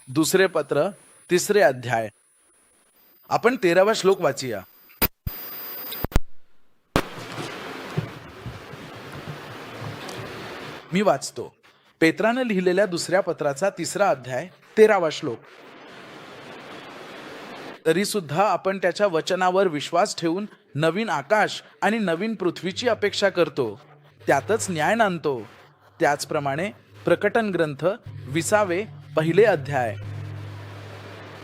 दुसरे पत्र, तिसरे अध्याय. आपण 13वा श्लोक वाचूया. मी वाचतो. पेत्राने लिहिलेल्या दुसऱ्या पत्राचा 3रा अध्याय 13वा श्लोक. तरी सुद्धा आपण त्याच्या वचनावर विश्वास ठेवून नवीन आकाश आणि नवीन पृथ्वीची अपेक्षा करतो, त्यातच न्याय नांदतो. त्याचप्रमाणे प्रकटन ग्रंथ 20 पहिले अध्याय.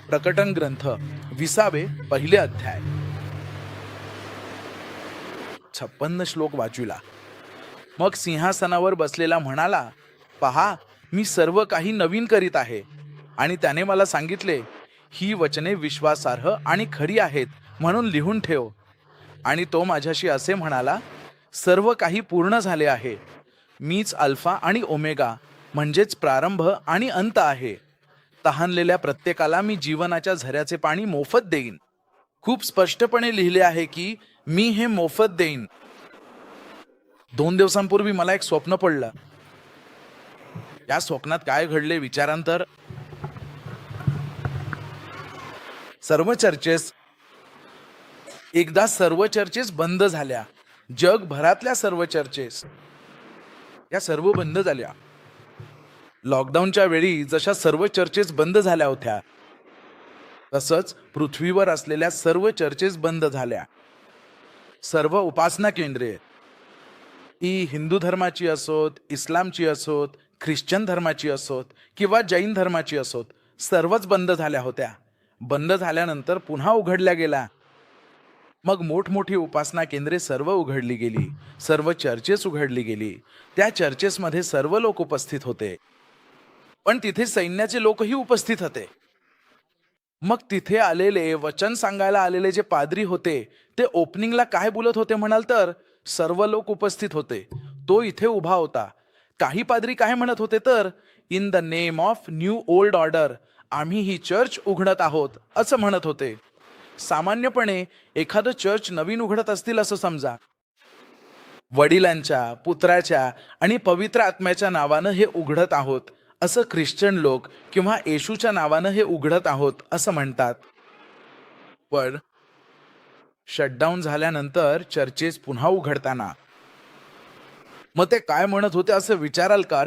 प्रकटन ग्रंथ 20 पहिले अध्याय. 56 श्लोक वाचूला. मग सिंहासनावर बसलेला म्हणाला, पहा, मी सर्व काही नवीन करीत आहे. आणि त्याने मला सांगितले, ही वचने विश्वासार्ह आणि खरी आहेत म्हणून लिहून ठेव. आणि तो माझ्याशी असे म्हणाला, सर्व काही पूर्ण झाले आहे. मीच अल्फा आणि ओमेगा म्हणजेच प्रारंभ आणि अंत आहे. तहानलेल्या प्रत्येकाला मी जीवनाच्या झऱ्याचे पाणी मोफत देईन. खूप स्पष्टपणे लिहिले आहे की मी हे मोफत देईन. 2 दिवसांपूर्वी मला एक स्वप्न पडलं. या स्वप्नात काय घडले विचारांतर. सर्व चर्चेस बंद झाल्या. जगभरातल्या सर्व चर्चेस या सर्व बंद झाल्या. लॉकडाऊनच्या वेळी जशा सर्व चर्चेस बंद झाल्या होत्या, तसंच पृथ्वीवर असलेल्या सर्व चर्चेस बंद झाल्या. सर्व उपासना केंद्रे, ही हिंदू धर्माची असोत, इस्लामची असोत, ख्रिश्चन धर्माची असोत किंवा जैन धर्माची असोत, सर्वच बंद झाल्या होत्या. बंद झाल्यानंतर पुन्हा उघडल्या गेल्या. मग मोठमोठी उपासना केंद्रे सर्व उघडली गेली. सर्व चर्चेस उघडली गेली. त्या चर्चेसमध्ये सर्व लोक उपस्थित होते. पण तिथे सैन्याचे लोकही उपस्थित होते. मग तिथे आलेले, वचन सांगायला आलेले जे पादरी होते, ते ओपनिंगला काय बोलत होते म्हणाल तर, सर्व लोक उपस्थित होते. तो इथे उभा होता. काही पादरी काय म्हणत होते तर, in the name of new old order आम्ही ही चर्च उघडत आहोत असं म्हणत होते. सामान्यपणे एखादं चर्च नवीन उघडत असतील असं समजा. वडिलांच्या, पुत्राच्या आणि पवित्र आत्म्याच्या नावानं हे उघडत आहोत असं ख्रिश्चन लोक किंवा येशूच्या नावानं हे उघडत आहोत असं म्हणतात. पण शटडाऊन झाल्यानंतर चर्चेस पुन्हा उघडताना मग ते काय म्हणत होते असं विचाराल का?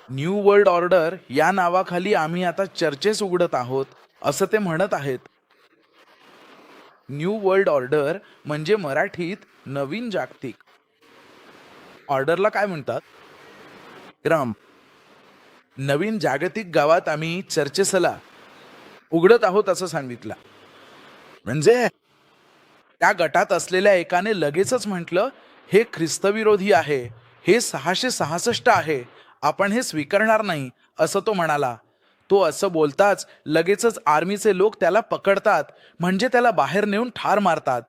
न्यू वर्ल्ड ऑर्डर या नावाखाली आम्ही आता चर्चेस उघडत आहोत असं ते म्हणत आहेत. न्यू वर्ल्ड ऑर्डर म्हणजे मराठीत नवीन जागतिक. ऑर्डरला काय म्हणतात? क्रम. नवीन जागतिक गावात आम्ही चर्चेसला उघडत आहोत असं सांगितलं. म्हणजे त्या गटात असलेल्या एकाने लगेचच म्हटलं, हे ख्रिस्तविरोधी आहे, हे 666 आहे, आपण हे स्वीकारणार नाही असं तो म्हणाला. तो असं बोलताच लगेचच आर्मीचे लोक त्याला पकडतात, म्हणजे त्याला बाहेर नेऊन ठार मारतात.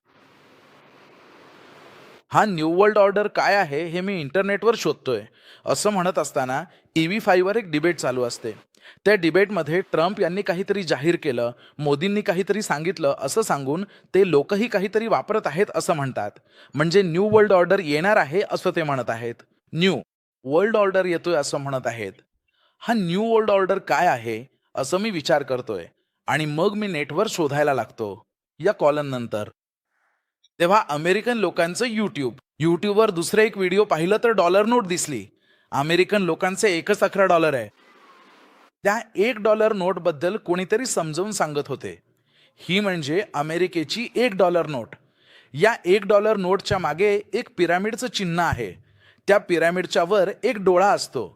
हा न्यू वर्ल्ड ऑर्डर काय आहे हे मी इंटरनेटवर शोधतोय असं म्हणत असताना EV5 वर एक डिबेट चालू असते. त्या डिबेटमध्ये ट्रम्प यांनी काहीतरी जाहीर केलं, मोदींनी काहीतरी सांगितलं असं सांगून ते लोकही काहीतरी वापरत आहेत असं म्हणतात. म्हणजे न्यू वर्ल्ड ऑर्डर येणार आहे असं ते म्हणत आहेत. न्यू वर्ल्ड ऑर्डर येतोय असं म्हणत आहेत. हा न्यू वर्ल्ड ऑर्डर काय आहे असं मी विचार करतोय आणि मग मी नेटवर शोधायला लागतो. या कॉलन नंतर तेव्हा अमेरिकन लोकांचं यूट्यूबवर दुसरं एक व्हिडिओ पाहिलं तर डॉलर नोट दिसली. अमेरिकन लोकांचे $1.11 आहे. त्या $1 नोटबद्दल कोणीतरी समजावून सांगत होते. ही म्हणजे अमेरिकेची $1 नोट. या $1 नोटच्या मागे एक पिरामिडचं चिन्ह आहे. त्या पिरामिडच्या वर एक डोळा असतो.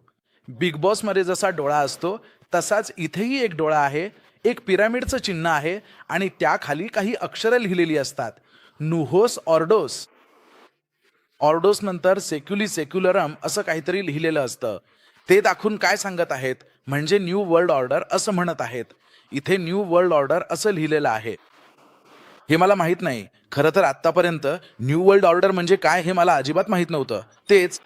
बिग बॉसमध्ये जसा डोळा असतो तसाच इथेही एक डोळा आहे. एक पिरामिडचं चिन्ह आहे आणि त्याखाली काही अक्षरं लिहिलेली असतात. नुहोस ऑर्डोस. ऑर्डोस नंतर सेक्युली सेक्युलरम असं काहीतरी लिहिलेलं असतं. ते दाखवून काय सांगत आहेत म्हणजे न्यू वर्ल्ड ऑर्डर असं म्हणत आहेत. इथे न्यू वर्ल्ड ऑर्डर असं लिहिलेलं आहे. हे मला माहीत नाही. खरं तर आत्तापर्यंत न्यू वर्ल्ड ऑर्डर म्हणजे काय हे मला अजिबात माहीत नव्हतं. तेच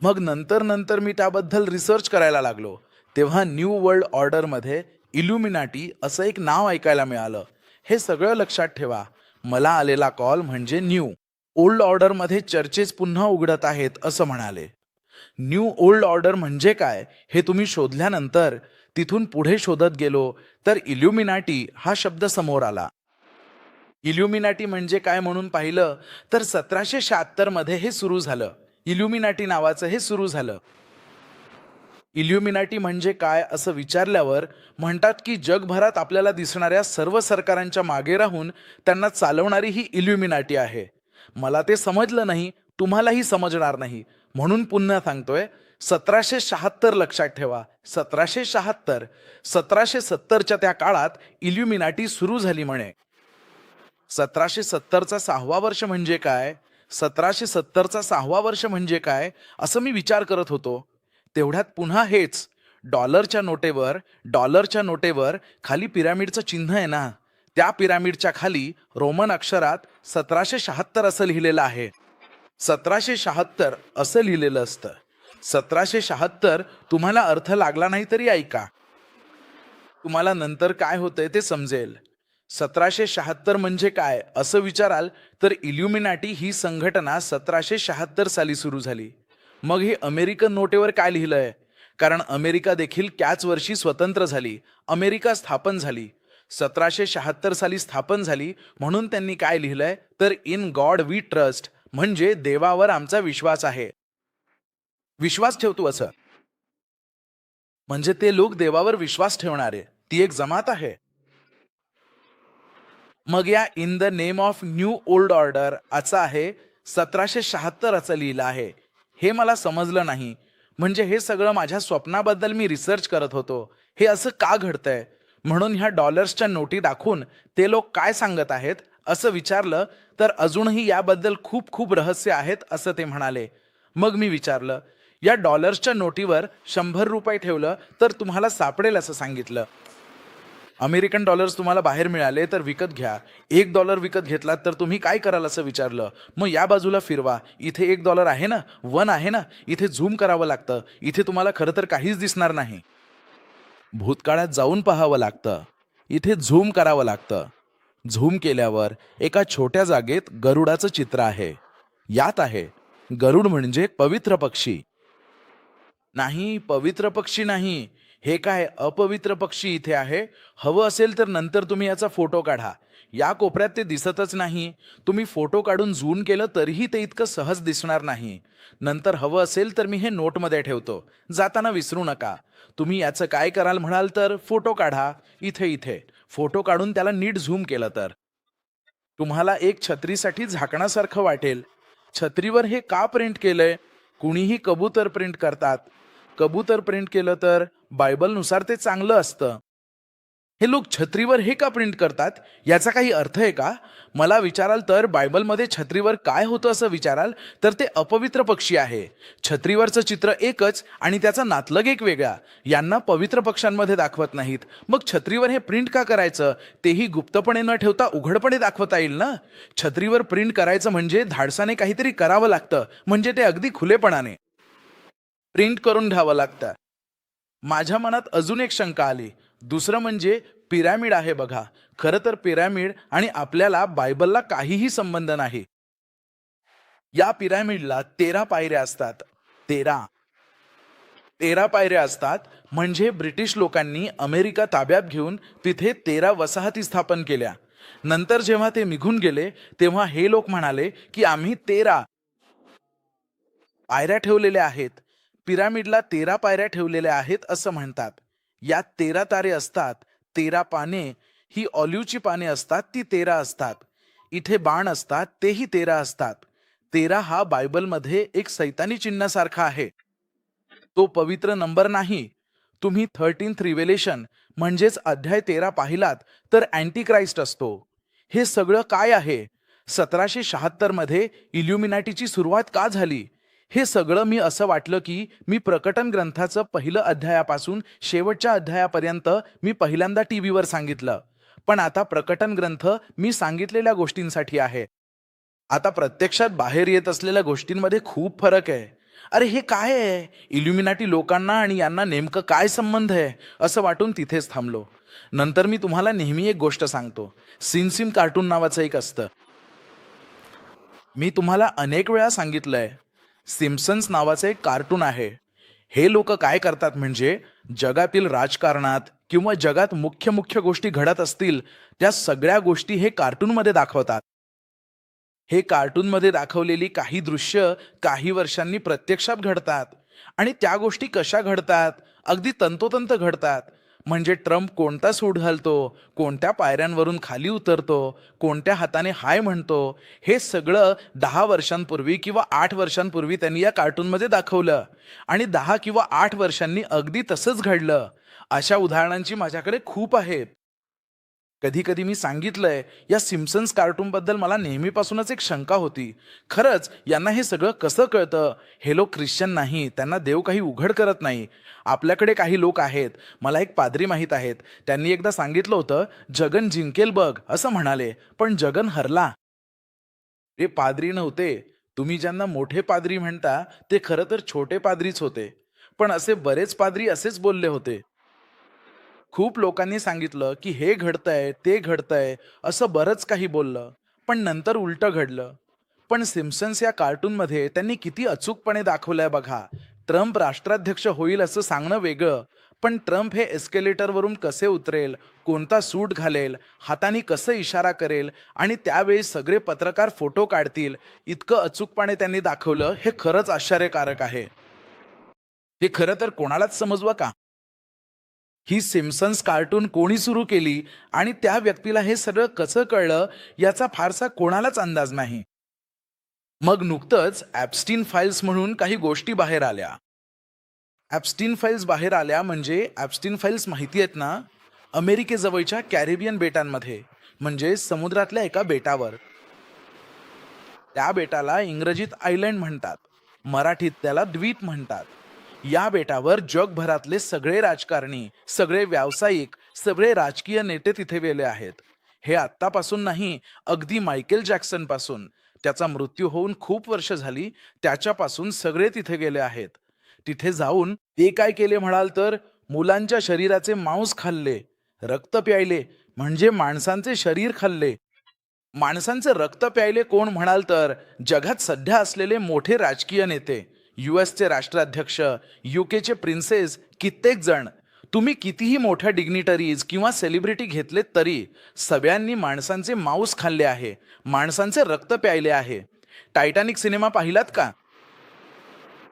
मग नंतर मी त्याबद्दल रिसर्च करायला लागलो. तेव्हा न्यू वर्ल्ड ऑर्डरमध्ये इल्युमिनाटी असं एक नाव ऐकायला मिळालं. हे सगळं लक्षात ठेवा. मला आलेला कॉल म्हणजे न्यू ओल्ड ऑर्डरमध्ये चर्चेस पुन्हा उघडत आहेत असं म्हणाले. न्यू ओल्ड ऑर्डर म्हणजे काय हे तुम्ही शोधल्यानंतर तिथून पुढे शोधत गेलो तर इल्युमिनाटी हा शब्द समोर आला. इल्युमिनाटी म्हणजे काय म्हणून पाहिलं तर 1776 मध्ये हे सुरू झालं. इल्युमिनाटी नावाचं हे सुरू झालं. इल्युमिनाटी म्हणजे काय असं विचारल्यावर म्हणतात की जगभरात आपल्याला दिसणाऱ्या सर्व सरकारांच्या मागे राहून त्यांना चालवणारी ही इल्युमिनाटी आहे. मला ते समजलं नाही, तुम्हालाही समजणार नाही, म्हणून पुन्हा सांगतोय. 1776 लक्षात ठेवा. 1776. 1770च्या त्या काळात इल्युमिनाटी सुरू झाली म्हणे. 1770चा 6वा वर्ष म्हणजे काय, 1770चा 6वा वर्ष म्हणजे काय असं मी विचार करत होतो. तेवढ्यात पुन्हा हेच डॉलरच्या नोटेवर खाली पिरामिडचं चिन्ह आहे ना, त्या पिरामिडच्या खाली रोमन अक्षरात 1776 असं लिहिलेलं आहे. 1776 असं लिहिलेलं असतं. 1776 तुम्हाला अर्थ लागला नाही तरी ऐका, तुम्हाला नंतर काय होतंय ते समजेल. 1776 म्हणजे काय असं विचाराल तर इल्युमिनाटी ही संघटना 1776 साली सुरू झाली. मग हे अमेरिकन नोटेवर काय लिहिलंय, कारण अमेरिका देखील त्याच वर्षी स्वतंत्र झाली, अमेरिका स्थापन झाली. 1776 साली स्थापन झाली म्हणून त्यांनी काय लिहिलंय तर इन गॉड वी ट्रस्ट, म्हणजे देवावर आमचा विश्वास आहे. विश्वास ठेवतो असं म्हणजे ते लोक देवावर विश्वास ठेवणारे, ती एक जमात आहे. मग या in the name of new old order असं आहे, 1776 असं लिहिलं आहे. हे मला समजलं नाही. म्हणजे हे सगळं माझ्या स्वप्नाबद्दल मी रिसर्च करत होतो, हे असं का घडतंय म्हणून ह्या डॉलर्सच्या नोटी दाखवून ते लोक काय सांगत आहेत असं विचारलं तर अजूनही याबद्दल खूप खूप रहस्य आहेत असं ते म्हणाले. मग मी विचारलं, या डॉलर्सच्या नोटीवर 100 रुपये ठेवलं तर तुम्हाला सापडेल असं सांगितलं. अमेरिकन डॉलर्स तुम्हाला बाहेर मिळाले तर विकत घ्या. $1 विकत घेतलात तर तुम्ही काय कराल असं विचारलं. मग या बाजूला फिरवा, इथे $1 आहे ना, 1 आहे ना, इथे झूम करावं लागतं. इथे तुम्हाला खरं तर काहीच दिसणार नाही. भूतकाळात जाऊन पाहावं लागतं. इथे झूम करावं लागतं. झूम केल्यावर एका छोट्या जागेत गरुडाचं चित्र आहे. यात आहे गरुड म्हणजे पवित्र पक्षी. नाही, पवित्र पक्षी नाही. हे काय अपवित्र पक्षी इथे आहे. हवं असेल तर नंतर तुम्ही याचा फोटो काढा. या कोपऱ्यात ते दिसतच नाही. तुम्ही फोटो काढून झूम केलं तरीही ते इतकं सहज दिसणार नाही. नंतर हवं असेल तर मी हे नोटमध्ये ठेवतो, जाताना विसरू नका. तुम्ही याचं काय कराल म्हणाल तर फोटो काढा. इथे इथे फोटो काढून त्याला नीट झूम केलं तर तुम्हाला एक छत्रीसाठी झाकणासारखं वाटेल. छत्रीवर हे का प्रिंट केलंय? कुणीही कबूतर प्रिंट करतात. कबूतर प्रिंट केलं तर बायबलनुसार ते चांगलं असतं. हे लोक छत्रीवर हे का प्रिंट करतात, याचा काही अर्थ आहे का? मला विचाराल तर बायबलमध्ये छत्रीवर काय होतं असं विचाराल तर ते अपवित्र पक्षी आहे. छत्रीवरचं चित्र एकच आणि त्याचा नातलग एक वेगळा. यांना पवित्र पक्ष्यांमध्ये दाखवत नाहीत. मग छत्रीवर हे प्रिंट का करायचं, तेही गुप्तपणे न ठेवता उघडपणे दाखवता येईल ना. छत्रीवर प्रिंट करायचं म्हणजे धाडसाने काहीतरी करावं लागतं, म्हणजे ते अगदी खुलेपणाने प्रिंट करून घ्यावं लागतं. माझ्या मनात अजून एक शंका आली. दुसरं म्हणजे पिरॅमिड आहे बघा. खरं तर पिरॅमिड आणि आपल्याला बायबलला काहीही संबंध नाही. या पिरॅमिडला 13 पायऱ्या असतात. 13 पायऱ्या असतात. म्हणजे ब्रिटिश लोकांनी अमेरिका ताब्यात घेऊन तिथे 13 वसाहती स्थापन केल्या. नंतर जेव्हा ते निघून गेले तेव्हा हे लोक म्हणाले की आम्ही 13 पायऱ्या ठेवलेल्या आहेत. पिरामिडला 13 पायऱ्या ठेवलेल्या आहेत असं म्हणतात. यात 13 तारे असतात. 13 पाने, ही ऑलिव्हची पाने असतात, ती 13 असतात. इथे बाण असतात, तेही 13 असतात. 13 हा बायबलमध्ये एक सैतानी चिन्हासारखा आहे. तो पवित्र नंबर नाही. तुम्ही 13th रिव्हेलेशन म्हणजेच अध्याय 13 पाहिलात तर अँटी क्राइस्ट असतो. हे सगळं काय आहे? 1776 मध्ये इल्युमिनाटीची सुरुवात का झाली? हे सगळं मी असं वाटलं की मी प्रकटन ग्रंथाचं पहिलं अध्यायापासून शेवटच्या अध्यायापर्यंत मी पहिल्यांदा टीव्हीवर सांगितलं. पण आता प्रकटन ग्रंथ मी सांगितलेल्या गोष्टींसाठी आहे. आता प्रत्यक्षात बाहेर येत असलेल्या गोष्टींमध्ये खूप फरक आहे. अरे हे काय आहे? इल्युमिनाटी लोकांना आणि यांना नेमकं काय संबंध आहे असं वाटून तिथेच थांबलो. नंतर मी तुम्हाला नेहमी एक गोष्ट सांगतो. सिम कार्टून नावाचं एक असतं. मी तुम्हाला अनेक वेळा सांगितलंय, सिम्पसन्स नावाचे एक कार्टून आहे. हे लोक काय करतात म्हणजे जगातील राजकारणात किंवा जगात मुख्य मुख्य गोष्टी घडत असतील त्या सगळ्या गोष्टी हे कार्टूनमध्ये दाखवतात. हे कार्टूनमध्ये दाखवलेली काही दृश्य काही वर्षांनी प्रत्यक्षात घडतात. आणि त्या गोष्टी कशा घडतात? अगदी तंतोतंत घडतात. म्हणजे ट्रम्प कोणता सूट घालतो, कोणत्या पायऱ्यांवरून खाली उतरतो, कोणत्या हाताने हाय म्हणतो, हे सगळं 10 वर्षांपूर्वी किंवा 8 वर्षांपूर्वी त्यांनी या कार्टूनमध्ये दाखवलं. आणि 10 किंवा 8 वर्षांनी अगदी तसंच घडलं. अशा उदाहरणांची माझ्याकडे खूप आहेत. कधी कधी मी सांगितलंय, या सिम्पसन्स कार्टूनबद्दल मला नेहमीपासूनच एक शंका होती. खरंच यांना हे सगळं कसं कळतं? हे लोक ख्रिश्चन नाही, त्यांना देव काही उघड करत नाही. आपल्याकडे काही लोक आहेत, मला एक पाद्री माहीत आहेत, त्यांनी एकदा सांगितलं होतं जगन जिंकेल बघ असं म्हणाले, पण जगन हरला. ते पाद्री नव्हते. तुम्ही ज्यांना मोठे पाद्री म्हणता ते खरं तर छोटे पाद्रीच होते. पण असे बरेच पाद्री असेच बोलले होते. खूप लोकांनी सांगितलं की हे घडतंय ते घडतंय, असं बरंच काही बोललं. पण नंतर उलटं घडलं. पण सिम्पसन्स या कार्टूनमध्ये त्यांनी किती अचूकपणे दाखवलंय बघा. ट्रम्प राष्ट्राध्यक्ष होईल असं सांगणं वेगळं, पण ट्रम्प हे एस्केलेटरवरून कसे उतरेल, कोणता सूट घालेल, हाताने कसं इशारा करेल आणि त्यावेळी सगळे पत्रकार फोटो काढतील, इतकं अचूकपणे त्यांनी दाखवलं. हे खरंच आश्चर्यकारक आहे. हे खरं तर कोणालाच समजवं का? ही सिम्पसन्स कार्टून कोणी सुरू केली आणि त्या व्यक्तीला हे सगळं कसं कळलं, याचा फारसा कोणालाच अंदाज नाही. मग नुकतंच ॲप्स्टीन फाईल्स म्हणून काही गोष्टी बाहेर आल्या. ॲप्स्टीन फाईल्स बाहेर आल्या म्हणजे ॲप्स्टीन फाईल्स माहिती आहेत ना? अमेरिकेजवळच्या कॅरिबियन बेटांमध्ये, म्हणजे समुद्रातल्या एका बेटावर. त्या बेटाला इंग्रजीत आयलंड म्हणतात, मराठीत त्याला द्वीप म्हणतात. या बेटावर जगभरातले सगळे राजकारणी, सगळे व्यावसायिक, सगळे राजकीय नेते तिथे गेले आहेत. हे आत्तापासून नाही, अगदी मायकेल जॅक्सन पासून. त्याचा मृत्यू होऊन खूप वर्ष झाली, त्याच्यापासून सगळे तिथे गेले आहेत. तिथे जाऊन ते काय केले म्हणाल तर, मुलांच्या शरीराचे मांस खाल्ले, रक्त प्यायले, म्हणजे माणसांचे शरीर खाल्ले. माणसांचं रक्त प्यायले कोण म्हणाल तर, जगात सध्या असलेले मोठे राजकीय नेते, यूएसचे राष्ट्राध्यक्ष, यूकेचे प्रिन्सेस, कित्येक जण. तुम्ही कितीही मोठ्या डिग्निटरीज किंवा सेलिब्रिटी घेतलेत तरी सगळ्यांनी माणसांचे मांस खाल्ले आहे, माणसांचे रक्त प्यायले आहे. टायटॅनिक सिनेमा पाहिलात का?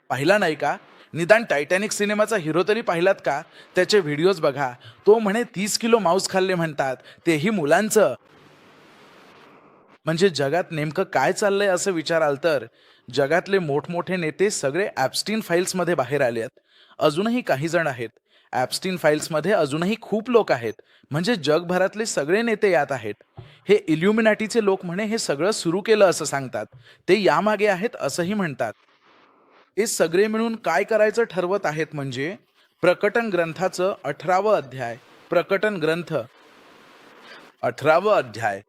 पाहिला नाही का? निदान टायटॅनिक सिनेमाचा हिरो तरी पाहिलात का? त्याचे व्हिडिओज बघा. तो म्हणे 30 किलो मांस खाल्ले म्हणतात, तेही मुलांचं. म्हणजे जगात नेमकं काय चाललंय असं विचाराल तर, जगातले मोठमोठे नेते सगळे ॲप्स्टीन फाईल्समध्ये बाहेर आले आहेत. अजूनही काही जण आहेत. ॲप्स्टीन फाईल्समध्ये अजूनही खूप लोक आहेत. म्हणजे जगभरातले सगळे नेते यात आहेत. हे इल्युमिनाटीचे लोक म्हणे हे सगळं सुरू केलं असं सांगतात. ते यामागे आहेत असंही म्हणतात. हे सगळे मिळून काय करायचं ठरवत आहेत म्हणजे प्रकटन ग्रंथाचं 18वं अध्याय. प्रकटन ग्रंथ 18वं अध्याय.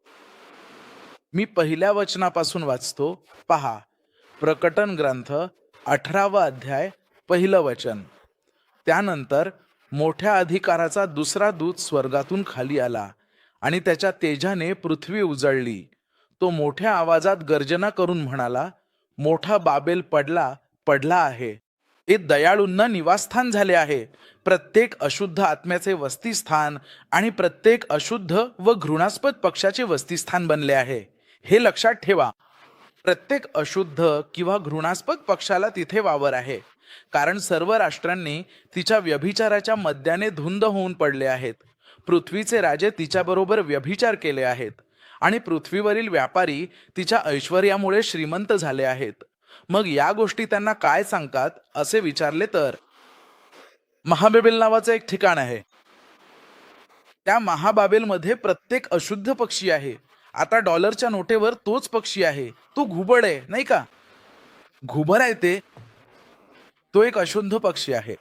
मी पहिल्या वचनापासून वाचतो. पहा, प्रकटन ग्रंथ 18वा अध्याय, पहिलं वचन. त्यानंतर मोठ्या अधिकाराचा दुसरा दूत स्वर्गातून खाली आला आणि त्याच्या तेजाने पृथ्वी उजळली. तो मोठ्या आवाजात गर्जना करून म्हणाला, मोठा बाबेल पडला पडला आहे, ते दयाळूंना निवासस्थान झाले आहे, प्रत्येक अशुद्ध आत्म्याचे वस्तीस्थान आणि प्रत्येक अशुद्ध व घृणास्पद पक्षाचे वस्तीस्थान बनले आहे. हे लक्षात ठेवा. प्रत्येक अशुद्ध किंवा घृणास्पद पक्षाला तिथे वावर आहे, कारण सर्व राष्ट्रांनी तिच्या व्यभिचाराच्या मद्याने धुंद होऊन पडले आहेत. पृथ्वीचे राजे तिच्याबरोबर व्यभिचार केले आहेत आणि पृथ्वीवरील व्यापारी तिच्या ऐश्वर्यामुळे श्रीमंत झाले आहेत. मग या गोष्टी त्यांना काय सांगतात असे विचारले तर, महाबेबेल नावाचं एक ठिकाण आहे. त्या महाबाबेलमध्ये प्रत्येक अशुद्ध पक्षी आहे. आता डॉलरच्या नोटेवर तोच पक्षी आहे. तो घुबड आहे नाही का? घुबड आहे ते. तो एक अशुद्ध पक्षी आहे.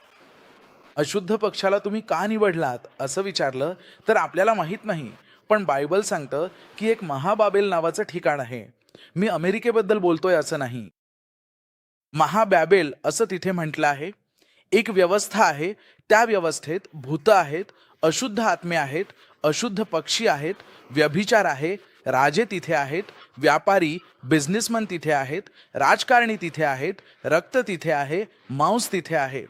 अशुद्ध पक्षाला तुम्ही का निवडलात असं विचारलं तर आपल्याला माहीत नाही. पण बायबल सांगतं की एक महाबाबेल नावाचं ठिकाण आहे. मी अमेरिकेबद्दल बोलतोय असं नाही. महाबॅबेल असं तिथे म्हटलं आहे. एक व्यवस्था आहे. त्या व्यवस्थेत भूत आहेत, अशुद्ध आत्मे आहेत, अशुद्ध पक्षी आहेत, व्यभिचार आहे, राजे तिथे आहेत, व्यापारी बिझनेसमन तिथे आहेत, राजकारणी तिथे आहेत, रक्त तिथे आहे, मांस तिथे आहे.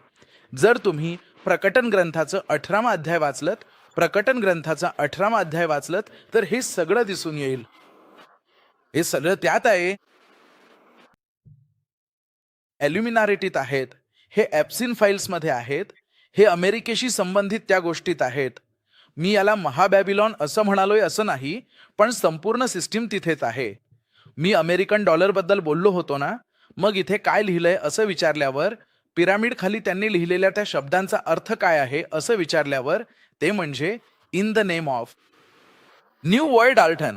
जर तुम्ही प्रकटन ग्रंथाचं 18वा अध्याय वाचलत, प्रकटन ग्रंथाचा 18वा अध्याय वाचलत, तर हे सगळं दिसून येईल. हे सगळं त्यात आहे. एल्युमिनारिटीत आहेत, हे ॲप्सिन फाईल्समध्ये आहेत, हे अमेरिकेशी संबंधित त्या गोष्टीत आहेत. मी याला महाबॅबिलॉन असं म्हणालोय असं नाही, पण संपूर्ण सिस्टीम तिथेच आहे. मी अमेरिकन डॉलरबद्दल बोललो होतो ना, मग इथे काय लिहिलंय असं विचारल्यावर, पिरामिड खाली त्यांनी लिहिलेल्या त्या शब्दांचा अर्थ काय आहे असं विचारल्यावर, ते म्हणजे in the name of. New world order.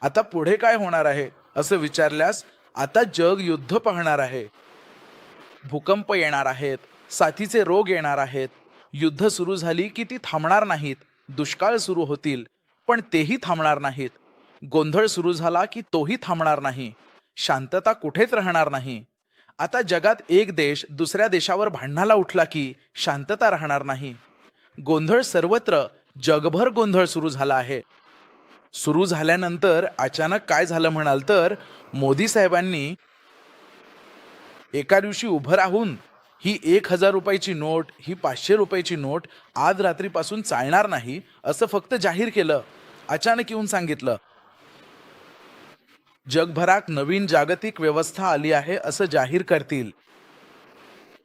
आता पुढे काय होणार आहे असं विचारल्यास, आता जग युद्ध पाहणार आहे, भूकंप येणार आहेत, साथीचे रोग येणार आहेत. युद्ध सुरू झाली की ती थांबणार नाहीत. दुष्काळ सुरू होतील, पण तेही थांबणार नाहीत. गोंधळ सुरू झाला की तोही थांबणार नाही. शांतता कुठेच राहणार नाही. आता जगात एक देश दुसऱ्या देशावर भांडणाला उठला की शांतता राहणार नाही. गोंधळ सर्वत्र, जगभर गोंधळ सुरू झाला आहे. सुरू झाल्यानंतर अचानक काय झालं म्हणाल तर, मोदी साहेबांनी एका दिवशी उभं राहून ही 1,000 रुपयाची नोट, ही 500 रुपयाची नोट आज रात्रीपासून चालणार नाही असं फक्त जाहीर केलं. अचानक येऊन सांगितलं, जगभरात नवीन जागतिक व्यवस्था आली आहे असं जाहीर करतील.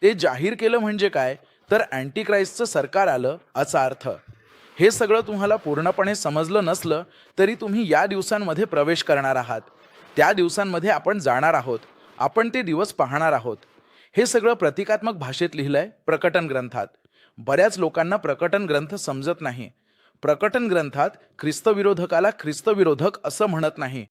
ते जाहीर केलं म्हणजे काय, तर अँटी क्राइस्टचं सरकार आलं असा अर्थ. हे सगळं तुम्हाला पूर्णपणे समजलं नसलं तरी तुम्ही या दिवसांमध्ये प्रवेश करणार आहात. त्या दिवसांमध्ये आपण जाणार आहोत. आपण ते दिवस पाहणार आहोत. हे सगळं प्रतिकात्मक भाषेत लिहिलंय प्रकटन ग्रंथात. बऱ्याच लोकांना प्रकटन ग्रंथ समजत नाही. प्रकटन ग्रंथात ख्रिस्तविरोधकाला ख्रिस्तविरोधक असं म्हणत नाही.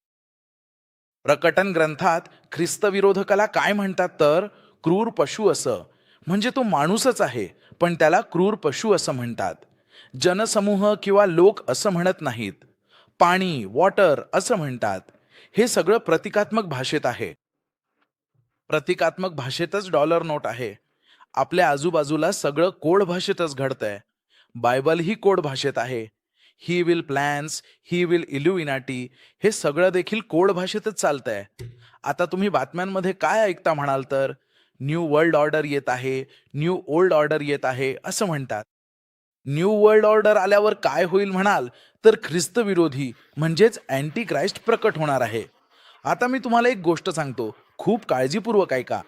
प्रकटन ग्रंथात ख्रिस्तविरोधकाला काय म्हणतात तर क्रूर पशु असं. म्हणजे तो माणूसच आहे, पण त्याला क्रूर पशु असं म्हणतात. जनसमूह किंवा लोक असं म्हणत नाहीत. पाणी, वॉटर असं म्हणतात. हे सगळं प्रतिकात्मक भाषेत आहे. प्रतिकात्मक भाषेतच डॉलर नोट आहे. आपल्या आजूबाजूला सगळं कोड भाषेतच घडतंय. बायबल ही कोड भाषेत आहे. ही विल प्लॅन्स, ही विल इल्युमिनाटी, हे सगळं देखील कोड भाषेतच चालतंय. आता तुम्ही बातम्यांमध्ये काय ऐकता म्हणाल तर, न्यू वर्ल्ड ऑर्डर येत आहे, न्यू ओल्ड ऑर्डर येत आहे असं म्हणतात. न्यू वर्ल्ड ऑर्डर आल्यावर काय होईल म्हणाल तर, ख्रिस्त विरोधी म्हणजेच अँटी क्राइस्ट प्रकट होणार आहे. आता मी तुम्हाला एक गोष्ट सांगतो, खूप काळजीपूर्वक ऐका.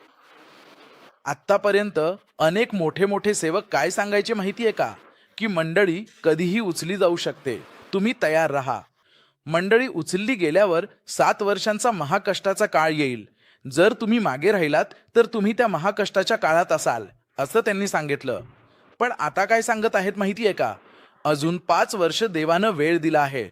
आत्तापर्यंत अनेक मोठे मोठे सेवक काय सांगायचे माहितीये का, की मंडळी कधीही उचली जाऊ शकते, तुम्ही तयार राहा. मंडळी उचलली गेल्यावर 7 वर्षांचा महाकष्टाचा काळ येईल. जर तुम्ही मागे राहिलात तर तुम्ही त्या महाकष्टाच्या काळात असाल असं त्यांनी सांगितलं. पण आता काय सांगत आहेत माहितीये का, अजून 5 वर्ष देवानं वेळ दिला आहे.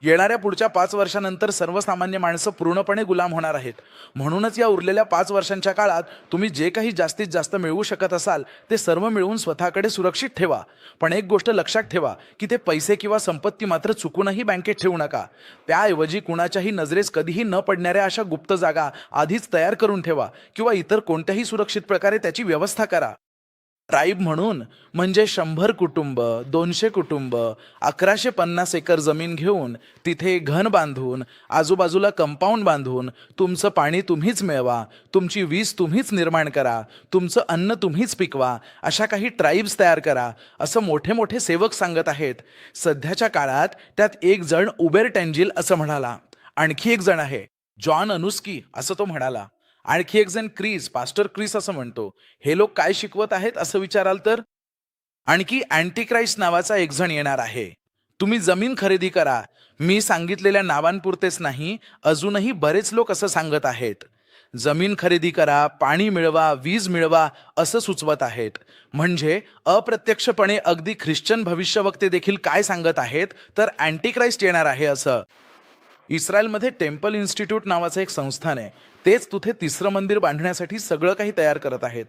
येणाऱ्या पुढच्या 5 वर्षानंतर सर्वसामान्य माणसं पूर्णपणे गुलाम होणार आहेत. म्हणूनच या उरलेल्या 5 वर्षांच्या काळात तुम्ही जे काही जास्तीत जास्त मिळवू शकत असाल ते सर्व मिळवून स्वतःकडे सुरक्षित ठेवा. पण एक गोष्ट लक्षात ठेवा की ते पैसे किंवा संपत्ती मात्र चुकूनही बँकेत ठेवू नका. त्याऐवजी कुणाच्याही नजरेस कधीही न पडणाऱ्या अशा गुप्त जागा आधीच तयार करून ठेवा किंवा इतर कोणत्याही सुरक्षित प्रकारे त्याची व्यवस्था करा. ट्राईब म्हणून म्हणजे 100 कुटुंब, 200 कुटुंब, 1150 एकर जमीन घेऊन तिथे घन बांधून, आजूबाजूला कंपाऊंड बांधून, तुमचं पाणी तुम्हीच मिळवा, तुमची वीज तुम्हीच निर्माण करा, तुमचं अन्न तुम्हीच पिकवा, अशा काही ट्राईब्स तयार करा असं मोठे मोठे सेवक सांगत आहेत. सध्याच्या काळात त्यात एक जण उबेर टेंजिल असं म्हणाला. आणखी एक जण आहे जॉन अनुस्की असं तो म्हणाला. आणखी एक जण पास्टर क्रिस असं म्हणतो. हे लोक काय शिकवत आहेत असं विचाराल तर, आणखी अँटीक्राइस्ट नावाचा एक जण येणार आहे. तुम्ही जमीन खरेदी करा. मी सांगितलेल्या नावांपुरतेच नाही, अजूनही बरेच लोक असं सांगत आहेत. जमीन खरेदी करा, पाणी मिळवा, वीज मिळवा असं सुचवत आहेत. म्हणजे अप्रत्यक्षपणे अगदी ख्रिश्चन भविष्यवक्ते देखील काय सांगत आहेत तर अँटीक्राइस्ट येणार आहे असं. इस्रायलमध्ये टेम्पल इन्स्टिट्यूट नावाचं एक संस्थान आहे. तेच तिथे 3रं मंदिर बांधण्यासाठी सगळं काही तयार करत आहेत.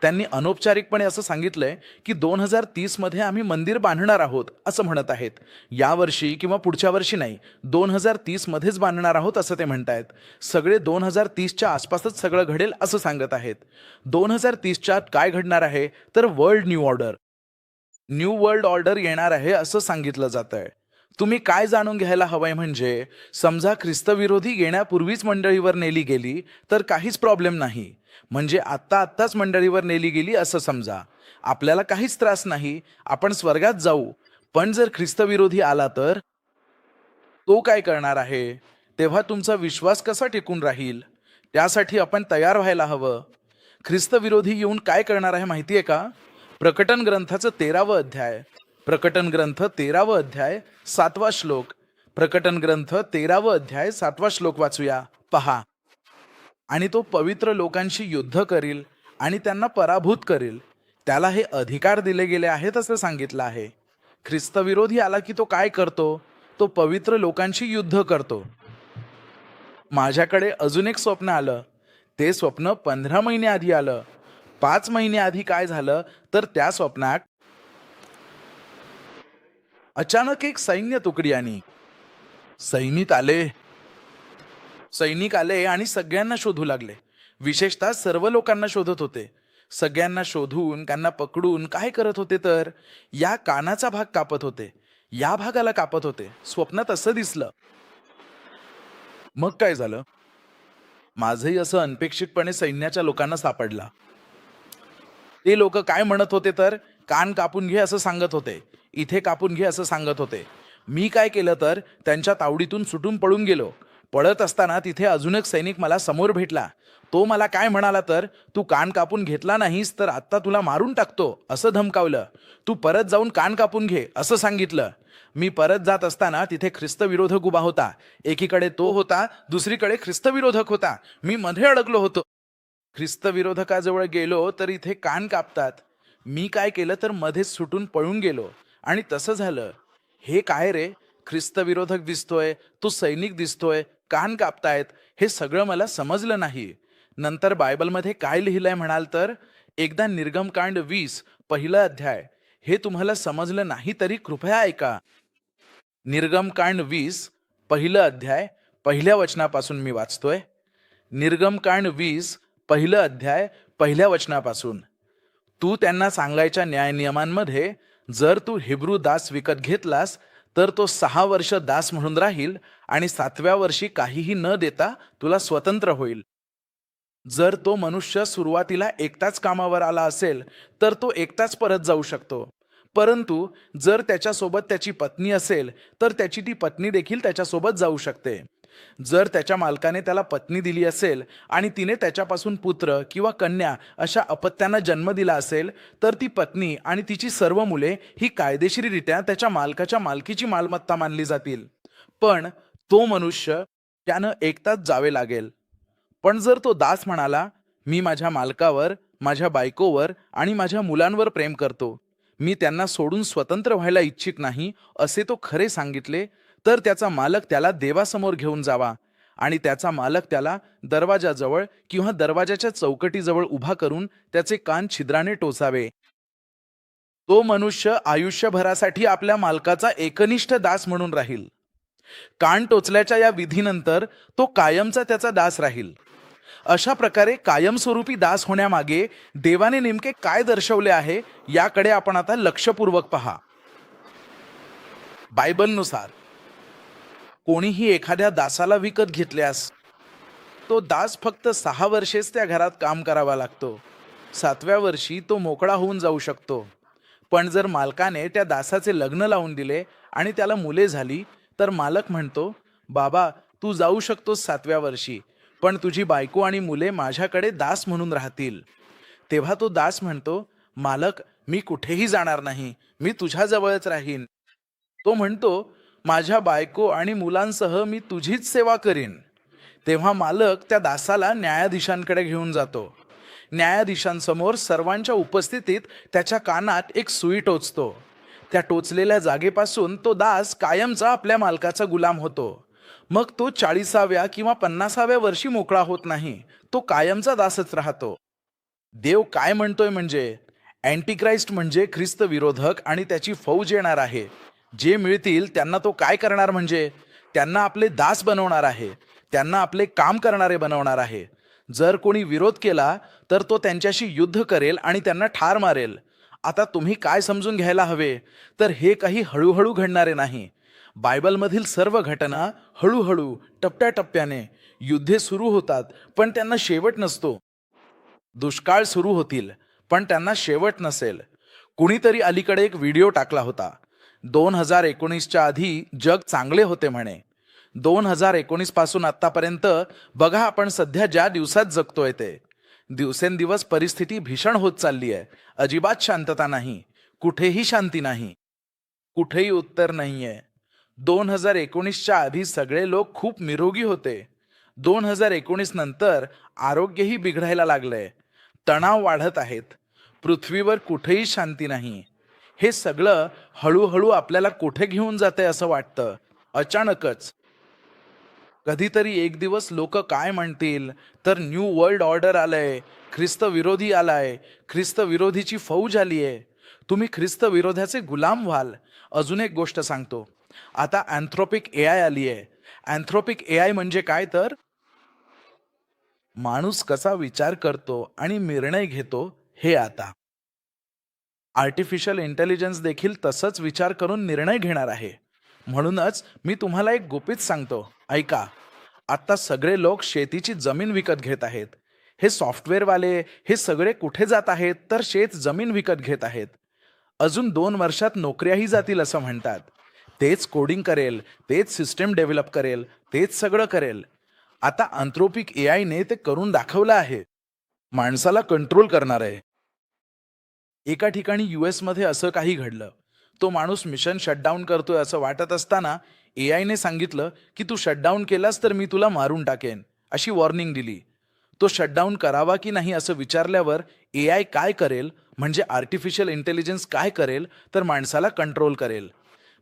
त्यांनी अनौपचारिकपणे असं सांगितलंय की 2030 मध्ये आम्ही मंदिर बांधणार आहोत असं म्हणत आहेत. यावर्षी किंवा पुढच्या वर्षी नाही, 2030 मध्येच बांधणार आहोत असं ते म्हणतायत. सगळे 2030च्या आसपासच सगळं घडेल असं सांगत आहेत. 2030च्या काय घडणार आहे तर world new order. New world order येणार आहे असं सांगितलं जात आहे. तुम्ही काय जाणून घ्यायला हवंय म्हणजे, समजा ख्रिस्तविरोधी येण्यापूर्वीच मंडळीवर नेली गेली तर काहीच प्रॉब्लेम नाही. म्हणजे आत्ताच मंडळीवर नेली गेली असं समजा. आपल्याला काहीच त्रास नाही, आपण स्वर्गात जाऊ. पण जर ख्रिस्तविरोधी आला तर तो काय करणार आहे? तेव्हा तुमचा विश्वास कसा टिकून राहील? त्यासाठी आपण तयार व्हायला हवं. ख्रिस्तविरोधी येऊन काय करणार आहे माहिती आहे का? प्रकटन ग्रंथाचं 13वं अध्याय, प्रकटन ग्रंथ 13वं अध्याय 7वा श्लोक, प्रकटन ग्रंथ 13वं अध्याय 7वा श्लोक वाचूया. पहा. आणि तो पवित्र लोकांशी युद्ध करील आणि त्यांना पराभूत करील. त्याला हे अधिकार दिले गेले आहेत असं सांगितलं आहे. ख्रिस्तविरोधी आला की तो काय करतो? तो पवित्र लोकांशी युद्ध करतो. माझ्याकडे अजून एक स्वप्न आलं. ते स्वप्न 15 महिने आधी आलं. 5 महिने आधी काय झालं तर त्या स्वप्नात अचानक एक सैन्य तुकडी आणि सैनिक आले सैनिक आले आणि सगळ्यांना शोधू लागले. विशेषतः सर्व लोकांना शोधत होते. सगळ्यांना शोधून त्यांना पकडून काय करत होते तर या कानाचा भाग कापत होते, या भागाला कापत होते. स्वप्नात असं दिसलं. मग काय झालं? माझंही असं अनपेक्षितपणे सैन्याच्या लोकांना सापडला. ते लोक काय म्हणत होते तर कान कापून घे असं सांगत होते, इथे कापून घे असं सांगत होते. मी काय केलं तर त्यांच्या तावडीतून सुटून पळून गेलो. पळत असताना तिथे अजून एक सैनिक मला समोर भेटला. तो मला काय म्हणाला तर तू कान कापून घेतला नाहीस तर आत्ता तुला मारून टाकतो असं धमकावलं. तू परत जाऊन कान कापून घे असं सांगितलं. मी परत जात असताना तिथे ख्रिस्तविरोधक उभा होता. एकीकडे तो होता, दुसरीकडे ख्रिस्तविरोधक होता. मी मध्ये अडकलो होतो. ख्रिस्तविरोधकाजवळ गेलो तर इथे कान कापतात. मी काय केलं तर मध्येच सुटून पळून गेलो आणि तसं झालं. हे काय रे? ख्रिस्तविरोधक दिसतोय, तो सैनिक दिसतोय, कान कापतायत, हे सगळं मला समजलं नाही. नंतर बायबलमध्ये काय लिहिलंय म्हणाल तर, एकदा निर्गमकांड 20 पहिलं अध्याय, हे तुम्हाला समजलं नाही तरी कृपया ऐका. निर्गमकांड 20 पहिलं अध्याय पहिल्या वचनापासून मी वाचतोय. निर्गमकांड 20 पहिलं अध्याय पहिल्या वचनापासून. तू त्यांना सांगायच्या न्यायनियमांमध्ये, जर तू हिब्रू दास विकत घेतलास तर तो 6 वर्ष दास म्हणून राहील आणि 7व्या वर्षी काहीही न देता तुला स्वतंत्र होईल. जर तो मनुष्य सुरुवातीला एकटाच कामावर आला असेल तर तो एकटाच परत जाऊ शकतो. परंतु जर त्याच्यासोबत त्याची पत्नी असेल तर त्याची ती पत्नी देखील त्याच्यासोबत जाऊ शकते. जर त्याच्या मालकाने त्याला पत्नी दिली असेल आणि तिने त्याच्यापासून पुत्र किंवा कन्या अशा अपत्यांना जन्म दिला असेल तर ती पत्नी आणि तिची सर्व मुले ही कायदेशीररित्या त्याच्या मालकाच्या मालकीची मालमत्ता मानली जातील. पण तो मनुष्य त्यानं एकटाच जावे लागेल. पण जर तो दास म्हणाला, मी माझ्या मालकावर, माझ्या बायकोवर आणि माझ्या मुलांवर प्रेम करतो, मी त्यांना सोडून स्वतंत्र व्हायला इच्छित नाही, असे तो खरे सांगितले, तर त्याचा मालक त्याला देवासमोर घेऊन जावा आणि त्याचा मालक त्याला दरवाजाजवळ किंवा दरवाजाच्या चौकटीजवळ उभा करून त्याचे कान छिद्राने टोचावे. तो मनुष्य आयुष्यभरासाठी आपल्या मालकाचा एकनिष्ठ दास म्हणून राहील. कान टोचल्याच्या या विधीनंतर तो कायमचा त्याचा दास राहील. अशा प्रकारे कायमस्वरूपी दास होण्यामागे देवाने नेमके काय दर्शवले आहे याकडे आपण आता लक्षपूर्वक पहा. बायबलनुसार कोणीही एखाद्या दासाला विकत घेतल्यास तो दास फक्त 6 वर्षेच त्या घरात काम करावा लागतो. 7व्या वर्षी तो मोकळा होऊन जाऊ शकतो. पण जर मालकाने त्या दासाचे लग्न लावून दिले आणि त्याला मुले झाली तर मालक म्हणतो, बाबा तू जाऊ शकतोस 7व्या वर्षी, पण तुझी बायको आणि मुले माझ्याकडे दास म्हणून राहतील. तेव्हा तो दास म्हणतो, मालक मी कुठेही जाणार नाही, मी तुझ्याजवळच राहीन. तो म्हणतो, माझ्या बायको आणि मुलांसह मी तुझीच सेवा करीन. तेव्हा मालक त्या दासाला न्यायाधीशांकडे घेऊन जातो. न्यायाधीशांसमोर सर्वांच्या उपस्थितीत त्याच्या कानात एक सुई टोचतो. त्या टोचलेल्या जागेपासून तो दास कायमचा आपल्या मालकाचा गुलाम होतो. मग तो 40व्या किंवा 50व्या वर्षी मोकळा होत नाही, तो कायमचा दासच राहतो. देव काय म्हणतोय म्हणजे, अँटिक्राइस्ट म्हणजे ख्रिस्त विरोधक आणि त्याची फौज येणार आहे. जे मिळतील त्यांना तो काय करणार म्हणजे त्यांना आपले दास बनवणार आहे, त्यांना आपले काम करणारे बनवणार आहे. जर कोणी विरोध केला तर तो त्यांच्याशी युद्ध करेल आणि त्यांना ठार मारेल. आता तुम्ही काय समजून घ्यायला हवे, तर हे काही हळूहळू घडणारे नाही. बायबलमधील सर्व घटना हळूहळू, टप्प्याटप्प्याने युद्धे सुरू होतात, पण त्यांना शेवट नसतो. दुष्काळ सुरू होतील, पण त्यांना शेवट नसेल. कुणीतरी अलीकडे एक व्हिडिओ टाकला होता. 2019च्या आधी जग चांगले होते म्हणे. 2019 पासून आतापर्यंत बघा आपण सध्या ज्या दिवसात जगतोय ते. दिवसेंदिवस परिस्थिती भीषण होत चालली आहे. अजिबात शांतता नाही. कुठेही शांती नाही. कुठेही उत्तर नाहीये. 2019च्या आधी सगळे लोक खूप निरोगी होते. 2019 नंतर आरोग्यही बिघडायला लागलंय. तणाव वाढत आहेत. पृथ्वीवर कुठेही शांती नाही. हे सगळं हळूहळू आपल्याला कुठे घेऊन जाते असं वाटतं. अचानकच कधीतरी एक दिवस लोक काय म्हणतील, तर न्यू वर्ल्ड ऑर्डर आलंय, ख्रिस्त विरोधी आलाय, ख्रिस्त विरोधीची फौज आली आहे, तुम्ही ख्रिस्त विरोधाचे गुलाम व्हाल. अजून एक गोष्ट सांगतो. आता अँथ्रोपिक एआय आली आहे. अँथ्रोपिक एआय म्हणजे काय, तर माणूस कसा विचार करतो आणि निर्णय घेतो हे. आता आर्टिफिशियल इंटेलिजन्स देखील तसंच विचार करून निर्णय घेणार आहे. म्हणूनच मी तुम्हाला एक गुपित सांगतो, ऐका. आता सगळे लोक शेतीची जमीन विकत घेत आहेत. हे सॉफ्टवेअरवाले हे सगळे कुठे जात आहेत, तर शेत जमीन विकत घेत आहेत. अजून 2 वर्षात नोकऱ्याही जातील असं म्हणतात. तेच कोडिंग करेल, तेच सिस्टम डेव्हलप करेल, तेच सगळं करेल. आता अँथ्रोपिक एआयने ते करून दाखवलं आहे. माणसाला कंट्रोल करणार आहे. एका ठिकाणी मध्ये असं काही घडलं. तो माणूस मिशन शटडाऊन करतोय असं वाटत असताना एआयने सांगितलं की तू शटडाऊन केलास तर मी तुला मारून टाकेन, अशी वॉर्निंग दिली. तो शटडाऊन करावा की नाही असं विचारल्यावर एआय काय करेल, म्हणजे आर्टिफिशियल इंटेलिजन्स काय करेल, तर माणसाला कंट्रोल करेल.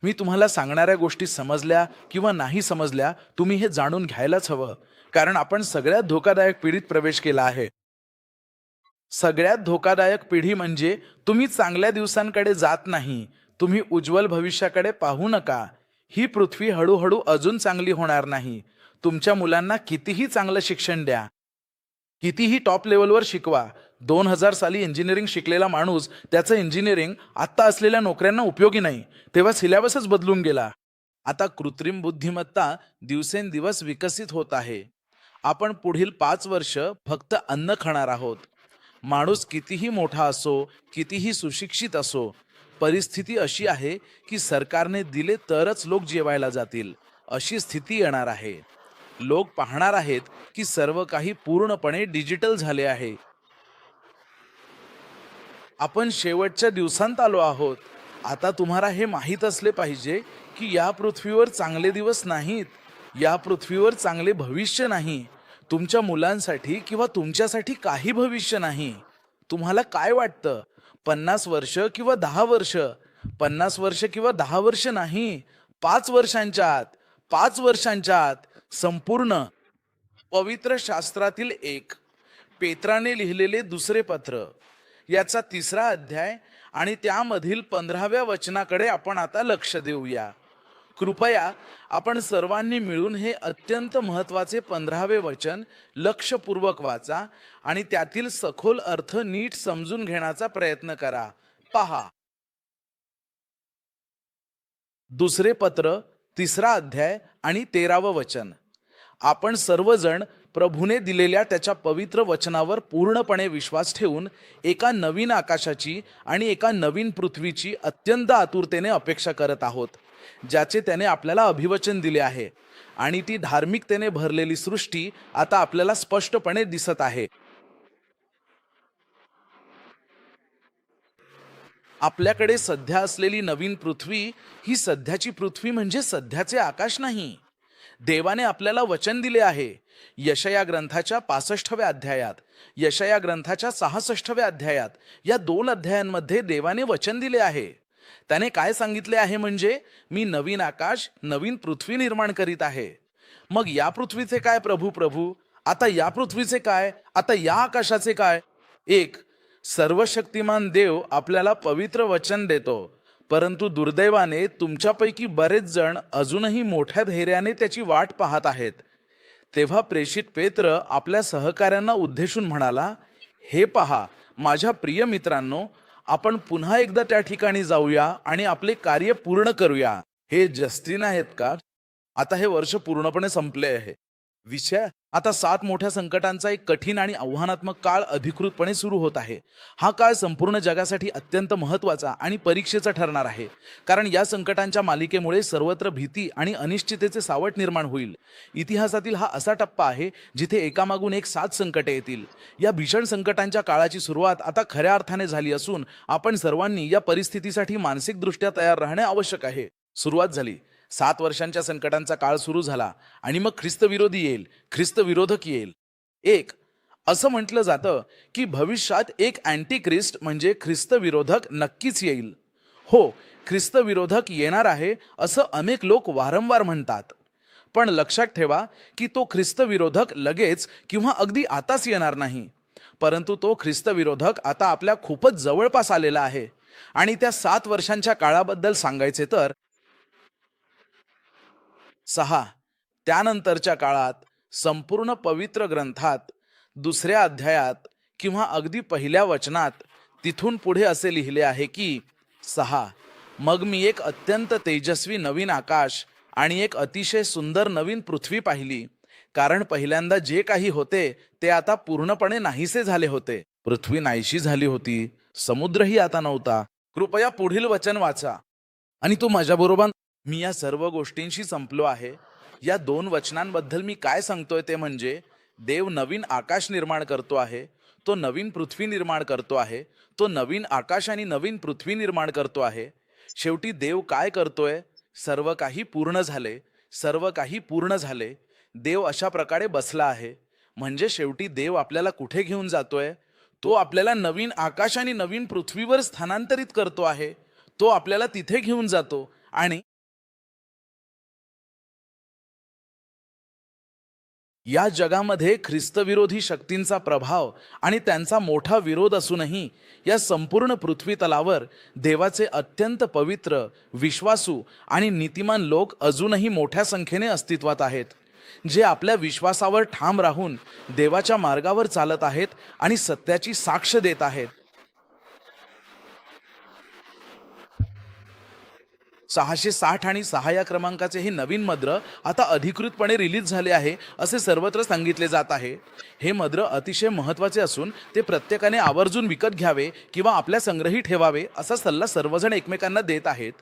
मी तुम्हाला सांगणाऱ्या गोष्टी समजल्या किंवा नाही समजल्या, तुम्ही हे जाणून घ्यायलाच हवं. कारण आपण सगळ्यात धोकादायक पिढीत प्रवेश केला आहे. सगळ्यात धोकादायक पिढी म्हणजे तुम्ही चांगल्या दिवसांकडे जात नाही, तुम्ही उज्ज्वल भविष्याकडे पाहू नका. ही पृथ्वी हळूहळू अजून चांगली होणार नाही. तुमच्या मुलांना कितीही चांगलं शिक्षण द्या, कितीही टॉप लेवलवर शिकवा. 2000 साली इंजिनिअरिंग शिकलेला माणूस त्याचं इंजिनिअरिंग आत्ता असलेल्या नोकऱ्यांना उपयोगी नाही. तेव्हा सिलेबसच बदलून गेला. आता कृत्रिम बुद्धिमत्ता दिवसेंदिवस विकसित होत आहे. आपण पुढील 5 वर्ष फक्त अन्न खाणार आहोत. माणूस कितीही मोठा असो, कितीही सुशिक्षित असो, परिस्थिती अशी आहे की सरकारने दिले तरच लोक जेवायला जातील, अशी स्थिती येणार आहे. लोक पाहणार आहेत की सर्व काही पूर्णपणे डिजिटल झाले आहे. आपण शेवटच्या दिवसांत आलो आहोत. आता तुम्हाला हे माहीत असले पाहिजे की या पृथ्वीवर चांगले दिवस नाहीत. या पृथ्वीवर चांगले भविष्य नाही. तुमच्या मुलांसाठी किंवा तुमच्यासाठी काही भविष्य नाही. तुम्हाला काय वाटतं, 50 वर्ष किंवा 10 वर्ष? 50 वर्ष किंवा 10 वर्ष नाही, 5 वर्षांच्या आत, 5 वर्षांच्या आत संपूर्ण पवित्र शास्त्रातील एक, पेत्राने लिहिलेले दुसरे पत्र, याचा 3रा अध्याय आणि त्यामधील 15व्या वचनाकडे आपण आता लक्ष देऊया. कृपया आपण सर्वांनी मिळून हे अत्यंत महत्त्वाचे 15वे वचन लक्षपूर्वक वाचा आणि त्यातील सखोल अर्थ नीट समजून घेण्याचा प्रयत्न करा. पहा, दुसरे पत्र 3रा अध्याय आणि 13वं वचन. आपण सर्वजण प्रभूने दिलेल्या त्याच्या पवित्र वचनावर पूर्णपणे विश्वास ठेवून एका नवीन आकाशाची आणि एका नवीन पृथ्वीची अत्यंत आतुरतेने अपेक्षा करत आहोत, ज्याचे त्याने आपल्याला अभिवचन दिले आहे. आणि ती धार्मिकतेने भरलेली सृष्टी आता आपल्याला स्पष्टपणे दिसत आहे. आपल्याकडे सध्या असलेली नवीन पृथ्वी ही सध्याची पृथ्वी म्हणजे सध्याचे आकाश नाही. देवाने आपल्याला वचन दिले आहे. यशया ग्रंथाच्या 65व्या अध्यायात, यशया ग्रंथाच्या 66व्या अध्यायात, या 2 अध्यायांमध्ये देवाने वचन दिले आहे. त्याने काय सांगितले आहे, म्हणजे मी नवीन आकाश नवीन पृथ्वी निर्माण करीत आहे. मग या पृथ्वीचे काय प्रभू प्रभू? आता या पृथ्वीचे काय? आता या आकाशाचे काय? एक सर्वशक्तिमान देव आपल्याला पवित्र वचन देतो, परंतु दुर्दैवाने तुमच्यापैकी बरेच जण अजूनही मोठ्या धैर्याने त्याची वाट पाहत आहेत. तेव्हा प्रेषित पेत्र आपल्या सहकाऱ्यांना उद्देशून म्हणाला, हे पहा माझ्या प्रिय मित्रांनो, आपण पुन्हा एकदा त्या ठिकाणी जाऊया आणि आपले कार्य पूर्ण करूया. हे जस्टिन आहेत का? आता हे वर्ष पूर्णपणे संपले आहे. विषय आता 7 मोठ्या संकटांचा एक कठीण आणि आव्हानात्मक काळ अधिकृतपणे सुरू होत आहे. हा काळ संपूर्ण जगासाठी अत्यंत महत्त्वाचा आणि परीक्षेचा ठरणार आहे. कारण या संकटांच्या मालिकेमुळे सर्वत्र भीती आणि अनिश्चिततेचे सावट निर्माण होईल. इतिहासातील हा असा टप्पा आहे जिथे एकामागून एक 7 संकटे येतील. या भीषण संकटांच्या काळाची सुरुवात आता खऱ्या अर्थाने झाली असून आपण सर्वांनी या परिस्थितीसाठी मानसिकदृष्ट्या तयार राहणे आवश्यक आहे. सुरुवात झाली. 7 वर्षांच्या संकटांचा काळ सुरू झाला आणि मग ख्रिस्तविरोधी येईल, ख्रिस्तविरोधक येईल. एक असं म्हटलं जातं की भविष्यात एक अँटी ख्रिस्ट म्हणजे ख्रिस्तविरोधक नक्कीच येईल. हो, ख्रिस्तविरोधक येणार आहे असं अनेक लोक वारंवार म्हणतात. पण लक्षात ठेवा की तो ख्रिस्तविरोधक लगेच किंवा अगदी आताच येणार नाही. परंतु तो ख्रिस्तविरोधक आता आपल्या खूपच जवळपास आलेला आहे. आणि त्या 7 वर्षांच्या काळाबद्दल सांगायचे तर 6 त्यानंतरच्या काळात संपूर्ण पवित्र ग्रंथात 2 अध्यायात किंवा अगदी पहिल्या वचनात तिथून पुढे असे लिहिले आहे की 6 मग मी एक अत्यंत तेजस्वी नवीन आकाश आणि एक अतिशय सुंदर नवीन पृथ्वी पाहिली. कारण पहिल्यांदा जे काही होते ते आता पूर्णपणे नाहीसे झाले होते. पृथ्वी नाहीशी झाली होती, समुद्रही आता नव्हता. कृपया पुढील वचन वाचा. आणि तो माझ्याबरोबर मी या सर्व गोष्टींशी संपलो आहे. या 2 वचनांबद्दल मी काय सांगतोय ते म्हणजे देव नवीन आकाश निर्माण करतो आहे, तो नवीन पृथ्वी निर्माण करतो आहे, तो नवीन आकाश आणि नवीन पृथ्वी निर्माण करतो आहे. शेवटी देव काय करतोय? सर्व काही पूर्ण झाले, सर्व काही पूर्ण झाले. देव अशा प्रकारे बसला आहे. म्हणजे शेवटी देव आपल्याला कुठे घेऊन जातोय? तो आपल्याला नवीन आकाश आणि नवीन पृथ्वीवर स्थानांतरित करतो आहे. तो आपल्याला तिथे घेऊन जातो आणि या जगामध्ये ख्रिस्तविरोधी शक्तींचा प्रभाव आणि त्यांचा मोठा विरोध असूनही या संपूर्ण पृथ्वी तलावर देवाचे अत्यंत पवित्र, विश्वासू आणि नीतिमान लोक अजूनही मोठ्या संख्येने अस्तित्वात आहेत, जे आपल्या विश्वासावर ठाम राहून देवाच्या मार्गावर चालत आहेत आणि सत्याची साक्ष देत आहेत. 660 आणि 6 या क्रमांकाचे हे नवीन मद्र आता अधिकृतपणे रिलीज झाले आहे असे सर्वत्र सांगितले जात आहे. हे मद्र अतिशय महत्त्वाचे असून ते प्रत्येकाने आवर्जून विकत घ्यावे किंवा आपल्या संग्रही ठेवावे असा सल्ला सर्वजण एकमेकांना देत आहेत.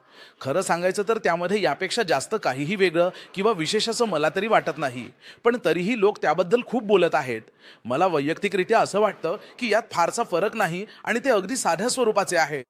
खरं सांगायचं तर त्यामध्ये यापेक्षा जास्त काहीही वेगळं किंवा विशेष असं मला तरी वाटत नाही. पण तरीही लोक त्याबद्दल खूप बोलत आहेत. मला वैयक्तिकरित्या असं वाटतं की यात फारसा फरक नाही आणि ते अगदी साध्या स्वरूपाचे आहे.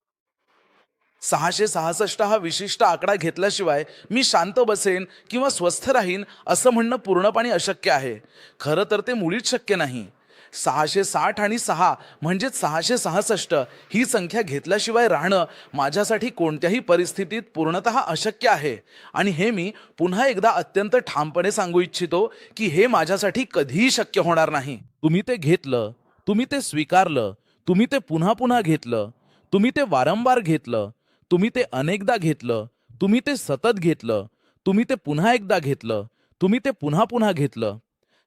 666 हा विशिष्ट आकडा घेतल्याशिवाय मी शांत बसेन किंवा स्वस्थ राहीन असं म्हणणं पूर्णपणे अशक्य आहे. खरं तर ते मुळीच शक्य नाही. 660 आणि 6 म्हणजेच 666 ही संख्या घेतल्याशिवाय राहणं माझ्यासाठी कोणत्याही परिस्थितीत पूर्णतः अशक्य आहे. आणि हे मी पुन्हा एकदा अत्यंत ठामपणे सांगू इच्छितो की हे माझ्यासाठी कधीही शक्य होणार नाही. तुम्ही ते घेतलं, तुम्ही ते स्वीकारलं, तुम्ही ते पुन्हा पुन्हा घेतलं, तुम्ही ते वारंवार घेतलं, तुम्ही ते अनेकदा घेतलं, तुम्ही ते सतत घेतलं, तुम्ही ते पुन्हा एकदा घेतलं, तुम्ही ते पुन्हा पुन्हा घेतलं.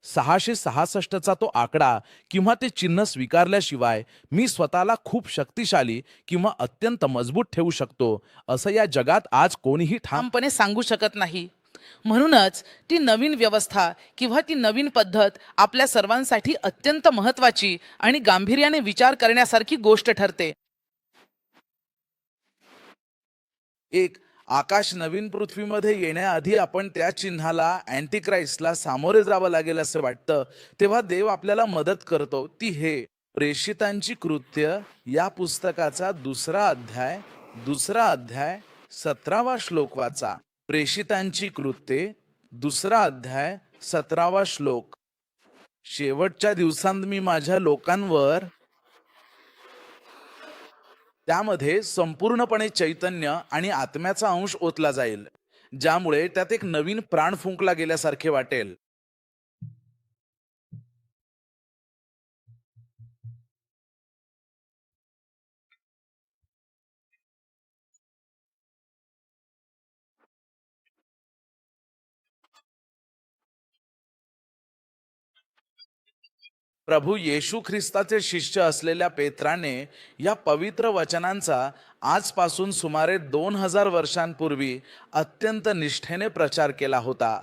666चा तो आकडा किंवा ते चिन्ह स्वीकारल्याशिवाय मी स्वतःला खूप शक्तिशाली किंवा अत्यंत मजबूत ठेवू शकतो असं या जगात आज कोणीही ठामपणे सांगू शकत नाही. म्हणूनच ती नवीन व्यवस्था किंवा ती नवीन पद्धत आपल्या सर्वांसाठी अत्यंत महत्त्वाची आणि गांभीर्याने विचार करण्यासारखी गोष्ट ठरते. एक आकाश नवीन पृथ्वीमध्ये येण्याआधी आपण त्या चिन्हाला अँटिक्राइस्टला सामोरे जावं लागेल असं वाटतं. तेव्हा देव आपल्याला मदत करतो. ती हे प्रेषितांची कृत्य या पुस्तकाचा 2 अध्याय 17वा श्लोक वाचा. प्रेषितांची कृत्ये 2 अध्याय 17वा श्लोक. शेवटच्या दिवसांत मी माझ्या लोकांवर त्यामध्ये संपूर्णपणे चैतन्य आणि आत्म्याचा अंश ओतला जाईल, ज्यामुळे त्यात एक नवीन प्राण फुंकला गेल्यासारखे वाटेल. प्रभू येशू ख्रिस्ताचे शिष्य असलेल्या पेत्राने या पवित्र वचनांचा आजपासून सुमारे 2000 वर्षांपूर्वी अत्यंत निष्ठेने प्रचार केला होता.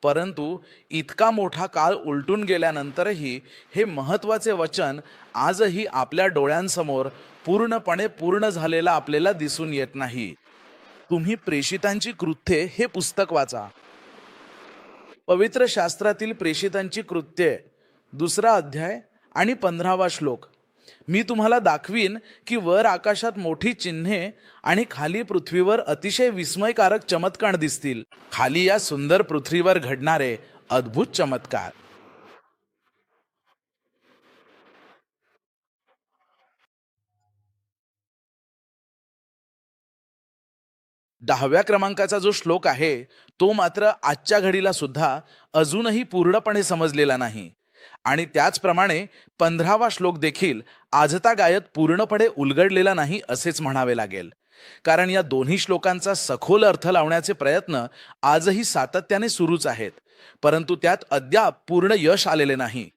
परंतु इतका मोठा काळ उलटून गेल्यानंतरही हे महत्त्वाचे वचन आजही आपल्या डोळ्यांसमोर पूर्णपणे पूर्ण झालेला आपल्याला दिसून येत नाही. तुम्ही प्रेषितांची कृत्ये हे पुस्तक वाचा. पवित्र शास्त्रातील प्रेषितांची कृत्ये 2 अध्याय आणि 15वा श्लोक. मी तुम्हाला दाखवीन की वर आकाशात मोठी चिन्हे आणि खाली पृथ्वीवर अतिशय विस्मयकारक चमत्कार दिसतील. खाली या सुंदर पृथ्वीवर घडणारे अद्भुत चमत्कार. 10व्या क्रमांकाचा जो श्लोक आहे तो मात्र आजच्या घडीला सुद्धा अजूनही पूर्णपणे समजलेला नाही. आणि त्याचप्रमाणे 15वा श्लोक देखील आजतागायत पूर्णपणे उलगडलेला नाही असेच म्हणावे लागेल. कारण या दोन्ही श्लोकांचा सखोल अर्थ लावण्याचे प्रयत्न आजही सातत्याने सुरूच आहेत, परंतु त्यात अद्याप पूर्ण यश आलेले नाही.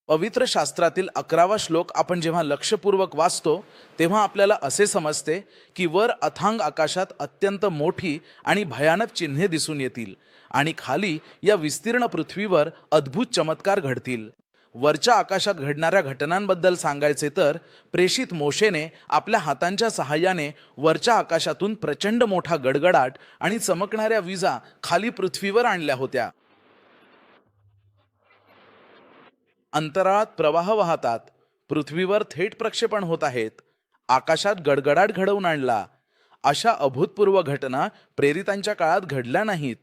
पवित्र शास्त्रातील 11वा श्लोक आपण जेव्हा लक्षपूर्वक वाचतो तेव्हा आपल्याला असे समजते की वर अथांग आकाशात अत्यंत मोठी आणि भयानक चिन्हे दिसून येतील आणि खाली या विस्तीर्ण पृथ्वीवर अद्भुत चमत्कार घडतील. वरच्या आकाशात घडणाऱ्या घटनांबद्दल सांगायचे तर प्रेषित मोशेने आपल्या हातांच्या सहाय्याने वरच्या आकाशातून प्रचंड मोठा गडगडाट आणि चमकणाऱ्या विजा खाली पृथ्वीवर आणल्या होत्या. अंतराळात प्रवाह वाहतात, पृथ्वीवर थेट प्रक्षेपण होत आहेत, आकाशात गडगडाट घडवून आणला. अशा अभूतपूर्व घटना प्रेरितांच्या काळात घडल्या नाहीत.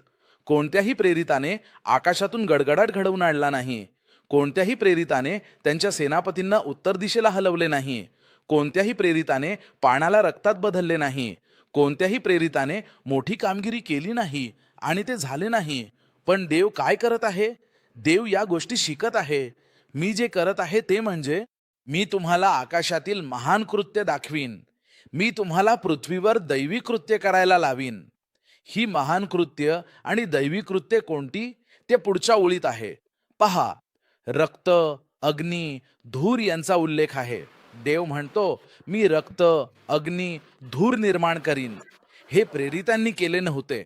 कोणत्याही प्रेरिताने आकाशातून गडगडाट घडवून आणला नाही. कोणत्याही प्रेरिताने त्यांच्या सेनापतींना उत्तर दिशेला हलवले नाही. कोणत्याही प्रेरिताने पाण्याला रक्तात बदलले नाही. कोणत्याही प्रेरिताने मोठी कामगिरी केली नाही आणि ते झाले नाही. पण देव काय करत आहे? देव या गोष्टी शिकत आहे. मी जे करत आहे ते म्हणजे मी तुम्हाला आकाशातील महान कृत्य दाखवीन. मी तुम्हाला पृथ्वीवर दैवी कृत्य करायला लावीन. ही महान कृत्य आणि दैवी कृत्य कोणती ते पुढच्या ओळीत आहे. पहा, रक्त, अग्नी, धूर यांचा उल्लेख आहे. देव म्हणतो, मी रक्त, अग्नी, धूर निर्माण करीन. हे प्रेरितांनी केले नव्हते.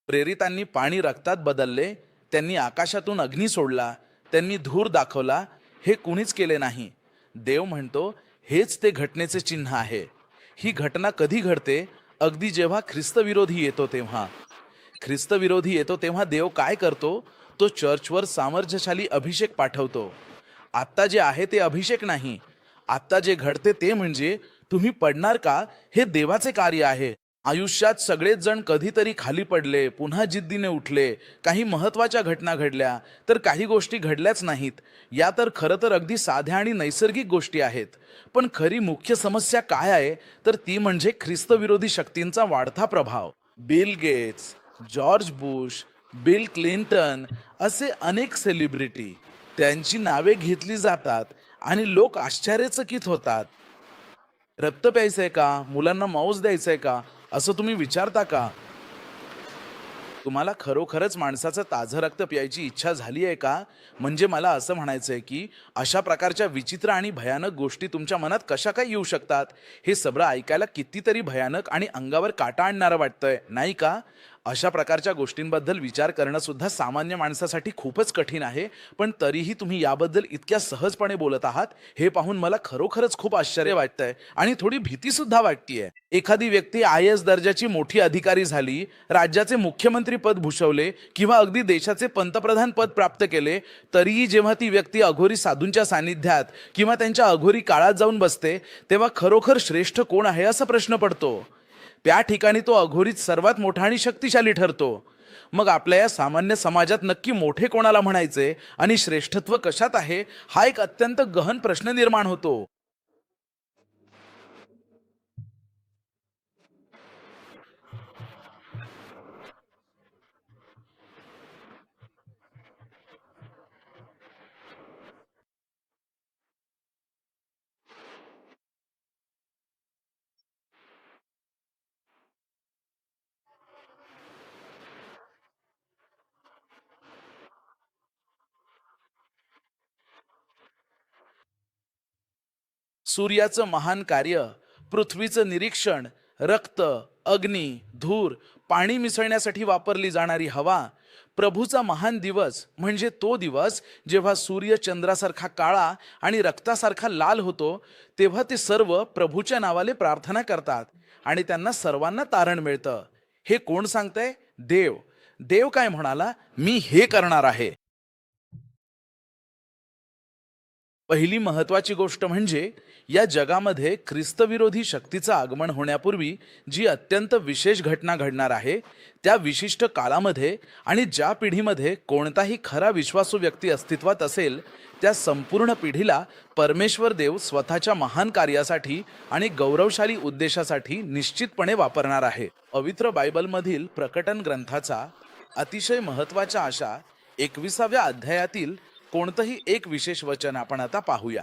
प्रेरितांनी पाणी रक्तात बदलले, त्यांनी आकाशातून अग्नी सोडला, त्यांनी धूर दाखवला, हे कुणीच केले नाही. देव म्हणतो, हेच ते घटनेचे चिन्ह आहे. ही घटना कधी घडते? अगदी जेव्हा ख्रिस्तविरोधी येतो तेव्हा. ख्रिस्तविरोधी येतो तेव्हा देव काय करतो? तो चर्चवर सामर्थ्यशाली अभिषेक पाठवतो. आत्ता जे आहे ते अभिषेक नाही. आत्ता जे घडते ते म्हणजे तुम्ही पडणार का, हे देवाचे कार्य आहे. आयुष्यात सगळेच जण कधीतरी खाली पडले, पुन्हा जिद्दीने उठले. काही महत्त्वाच्या घटना घडल्या, तर काही गोष्टी घडल्याच नाहीत. या तर खरं तर अगदी साध्या आणि नैसर्गिक गोष्टी आहेत. पण खरी मुख्य समस्या काय आहे, तर ती म्हणजे ख्रिस्तविरोधी शक्तींचा वाढता प्रभाव. Bill Gates, George Bush, Bill Clinton असे अनेक सेलिब्रिटी, त्यांची नावे घेतली जातात आणि लोक आश्चर्यचकित होतात. रक्त प्यायचंय का, मुलांना मांस द्यायचंय का, असं तुम्ही विचारता का? तुम्हाला खरोखरच माणसाचं ताजं रक्त प्यायची इच्छा झाली आहे का? म्हणजे मला असं म्हणायचंय की अशा प्रकारच्या विचित्र आणि भयानक गोष्टी तुमच्या मनात कशा काय येऊ शकतात? हे सगळं ऐकायला कितीतरी भयानक आणि अंगावर काटा आणणारं वाटतंय, नाही का? अशा प्रकारच्या गोष्टींबद्दल विचार करणं सुद्धा सामान्य माणसासाठी खूपच कठीण आहे. पण तरीही तुम्ही याबद्दल इतक्या सहजपणे बोलत आहात, हे पाहून मला खरोखरच खूप आश्चर्य वाटतंय आणि थोडी भीती सुद्धा वाटतेय. एखादी व्यक्ती IAS दर्जाची मोठी अधिकारी झाली, राज्याचे मुख्यमंत्री पद भूषवले किंवा अगदी देशाचे पंतप्रधान पद प्राप्त केले, तरीही जेव्हा ती व्यक्ती अघोरी साधूंच्या सानिध्यात किंवा त्यांच्या अघोरी काळात जाऊन बसते, तेव्हा खरोखर श्रेष्ठ कोण आहे असा प्रश्न पडतो. त्या ठिकाणी तो अघोरीच सर्वात मोठा आणि शक्तिशाली ठरतो. मग आपल्या या सामान्य समाजात नक्की मोठे कोणाला म्हणायचे आणि श्रेष्ठत्व कशात आहे, हा एक अत्यंत गहन प्रश्न निर्माण होतो. सूर्याचं महान कार्य, पृथ्वीचं निरीक्षण, रक्त, अग्नी, धूर, पाणी मिसळण्यासाठी वापरली जाणारी हवा, प्रभूचा महान दिवस म्हणजे तो दिवस जेव्हा सूर्य चंद्रासारखा काळा आणि रक्तासारखा लाल होतो, तेव्हा ते सर्व प्रभूच्या नावाने प्रार्थना करतात आणि त्यांना सर्वांना तारण मिळतं. हे कोण सांगतंय? देव. देव काय म्हणाला? मी हे करणार आहे. पहिली महत्वाची गोष्ट म्हणजे या जगामध्ये ख्रिस्तविरोधी शक्तीचं आगमन होण्यापूर्वी जी अत्यंत विशेष घटना घडणार आहे, त्या विशिष्ट काळामध्ये आणि ज्या पिढीमध्ये कोणताही खरा विश्वासू व्यक्ती अस्तित्वात असेल, त्या संपूर्ण पिढीला परमेश्वर देव स्वतःच्या महान कार्यासाठी आणि गौरवशाली उद्देशासाठी निश्चितपणे वापरणार आहे. पवित्र बायबलमधील प्रकटन ग्रंथाचा अतिशय महत्वाच्या अशा 21व्या अध्यायातील कोणतंही एक विशेष वचन आपण आता पाहूया.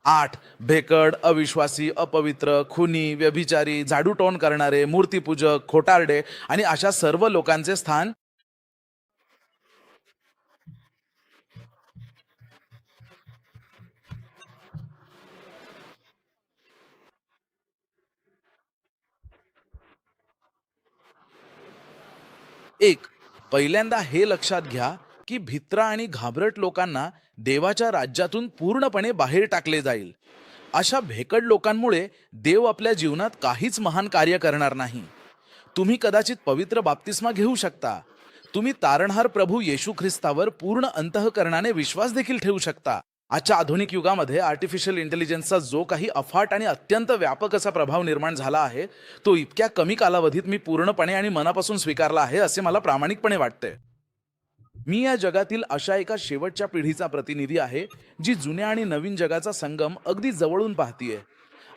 8. भेकड, अविश्वासी, अपवित्र, खुनी, व्यभिचारी, जादूटोण करणारे, मूर्तीपूजक, खोटारडे आणि अशा सर्व लोकांचे स्थान. एक, पहिल्यांदा हे लक्षात घ्या की भित्रा आणि घाबरट लोकांना देवाच्या राज्यातून पूर्णपणे बाहेर टाकले जाईल. अशा भेकड लोकांमुळे देव आपल्या जीवनात काहीच महान कार्य करणार नाही. तुम्ही कदाचित पवित्र बाप्तिस्मा घेऊ शकता. तुम्ही तारणहार प्रभू येशू ख्रिस्तावर पूर्ण अंतःकरणाने विश्वास देखील ठेवू शकता. आजच्या आधुनिक युगामध्ये आर्टिफिशियल इंटेलिजन्सचा जो काही अफाट आणि अत्यंत व्यापक असा प्रभाव निर्माण झाला आहे, तो इतक्या कमी कालावधीत मी पूर्णपणे आणि मनापासून स्वीकारला आहे असे मला प्रामाणिकपणे वाटते. मी या जगातील अशा एका शेवटच्या पिढीचा प्रतिनिधी आहे, जी जुन्या आणि नवीन जगाचा संगम अगदी जवळून पाहतीये.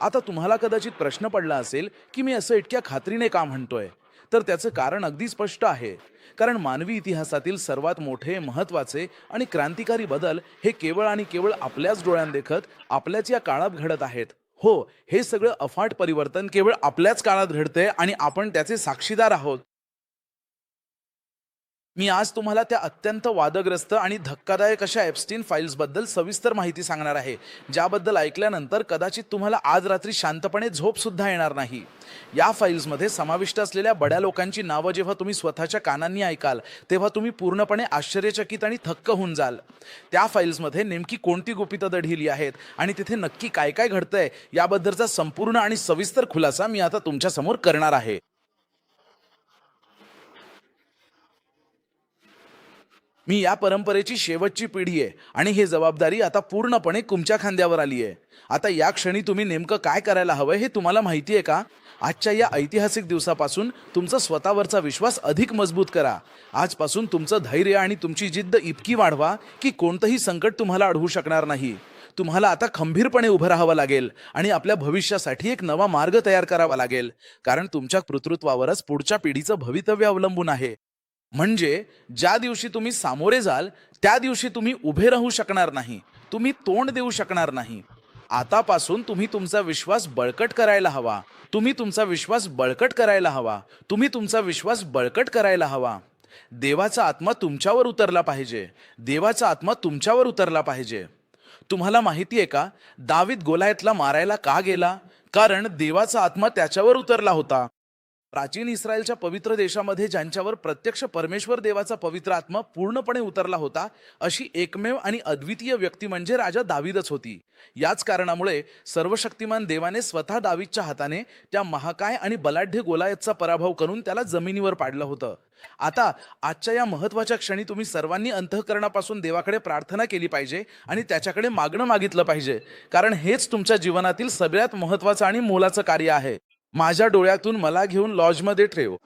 आता तुम्हाला कदाचित प्रश्न पडला असेल की मी असं इतक्या खात्रीने का म्हणतोय, तर त्याचं कारण अगदी स्पष्ट आहे. कारण मानवी इतिहासातील सर्वात मोठे, महत्वाचे आणि क्रांतिकारी बदल हे केवळ आणि केवळ आपल्याच डोळ्यांदेखत आपल्याच या काळात घडत आहेत. हो, हे सगळं अफाट परिवर्तन केवळ आपल्याच काळात घडतंय आणि आपण त्याचे साक्षीदार आहोत. मी आज तुम्हाला त्या अत्यंत वादग्रस्त आणि धक्कादायक अशा एप्स्टीन फाईल्सबद्दल सविस्तर माहिती सांगणार आहे, ज्याबद्दल ऐकल्यानंतर कदाचित तुम्हाला आज रात्री शांतपणे झोप सुद्धा येणार नाही. या फाईल्समध्ये समाविष्ट असलेल्या बड्या लोकांची नावं जेव्हा तुम्ही स्वतःच्या कानांनी ऐकाल, तेव्हा तुम्ही पूर्णपणे आश्चर्यचकित आणि थक्क होऊन जाल. त्या फाईल्समध्ये नेमकी कोणती गुपितं दडलेली आहेत आणि तिथे नक्की काय काय घडतंय याबद्दलचा संपूर्ण आणि सविस्तर खुलासा मी आता तुमच्या समोर करणार आहे. मी या परंपरेची शेवटची पिढी आहे आणि ही जबाबदारी आता पूर्णपणे तुमच्या खांद्यावर आली आहे. आता या क्षणी तुम्ही नेमकं काय करायला हवं हे तुम्हाला माहिती आहे का? आजच्या या ऐतिहासिक दिवसापासून तुमचा स्वतःवरचा विश्वास अधिक मजबूत करा. आजपासून तुमचं धैर्य आणि तुमची जिद्द इतकी वाढवा की कोणतंही संकट तुम्हाला अडवू शकणार नाही. तुम्हाला आता खंबीरपणे उभं राहावं लागेल आणि आपल्या भविष्यासाठी एक नवा मार्ग तयार करावा लागेल, कारण तुमच्या कर्तृत्वावरच पुढच्या पिढीचं भवितव्य अवलंबून आहे. म्हणजे ज्या दिवशी तुम्ही सामोरे जाल, त्या दिवशी तुम्ही उभे राहू शकणार नाही, तुम्ही तोंड देऊ शकणार नाही. आतापासून तुम्ही तुमचा विश्वास बळकट करायला हवा. तुम्ही तुमचा विश्वास बळकट करायला हवा. तुम्ही तुमचा विश्वास बळकट करायला हवा. देवाचा आत्मा तुमच्यावर उतरला पाहिजे. देवाचा आत्मा तुमच्यावर उतरला पाहिजे. तुम्हाला माहिती आहे का, दावीद गोलायतला मारायला का गेला? कारण देवाचा आत्मा त्याच्यावर उतरला होता. प्राचीन इस्रायलच्या पवित्र देशामध्ये ज्यांच्यावर प्रत्यक्ष परमेश्वर देवाचा पवित्र आत्मा पूर्णपणे उतरला होता, अशी एकमेव आणि अद्वितीय व्यक्ती म्हणजे राजा दावीदच होती. याच कारणामुळे सर्वशक्तिमान देवाने स्वतः दावीदच्या हाताने त्या महाकाय आणि बलाढ्य गोलायतचा पराभव करून त्याला जमिनीवर पाडलं होतं. आता आजच्या या महत्वाच्या क्षणी तुम्ही सर्वांनी अंतःकरणापासून देवाकडे प्रार्थना केली पाहिजे आणि त्याच्याकडे मागणं मागितलं पाहिजे, कारण हेच तुमच्या जीवनातील सगळ्यात महत्वाचं आणि मोलाचं कार्य आहे. माझ्या डोळ्यातून मला घेऊन लॉजमध्ये ठेव.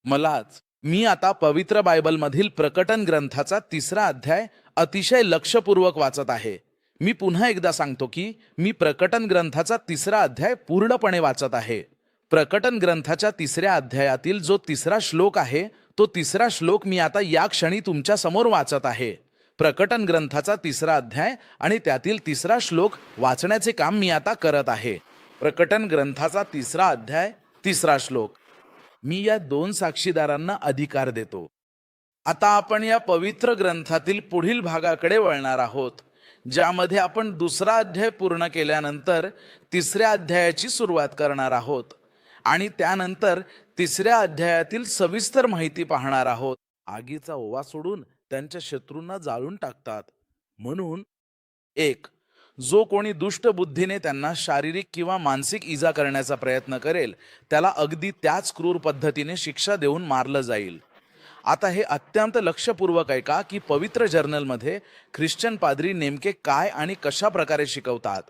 मलाच. मी आता पवित्र बायबलमधील प्रकटन ग्रंथाचा 3रा अध्याय अतिशय लक्षपूर्वक वाचत आहे. मी पुन्हा एकदा सांगतो की मी प्रकटन ग्रंथाचा 3रा अध्याय पूर्णपणे वाचत आहे. प्रकटन ग्रंथाच्या 3ऱ्या अध्यायातील जो 3रा श्लोक आहे, तो 3रा श्लोक मी आता या क्षणी तुमच्या समोर वाचत आहे. प्रकटन ग्रंथाचा 3रा अध्याय आणि त्यातील 3रा श्लोक वाचण्याचे काम मी आता करत आहे. प्रकटन ग्रंथाचा 3रा अध्याय 3रा श्लोक. मी या 2 साक्षीदारांना अधिकार देतो. आता आपण या पवित्र ग्रंथातील पुढील भागाकडे वळणार आहोत, ज्यामध्ये आपण दुसरा अध्याय पूर्ण केल्यानंतर तिसऱ्या अध्यायाची सुरुवात करणार आहोत आणि त्यानंतर तिसऱ्या अध्यायातील सविस्तर माहिती पाहणार आहोत. आगीचा ओवा सोडून त्यांच्या शत्रूंना जाळून टाकतात. म्हणून एक, जो कोणी दुष्ट बुद्धीने त्यांना शारीरिक किंवा मानसिक इजा करण्याचा प्रयत्न करेल त्याला अगदी त्याच क्रूर पद्धतीने शिक्षा देऊन मारलं जाईल. आता हे अत्यंत लक्षपूर्वक ऐका की पवित्र जर्नलमध्ये ख्रिश्चन पाद्री नेमके काय आणि कशा प्रकारे शिकवतात.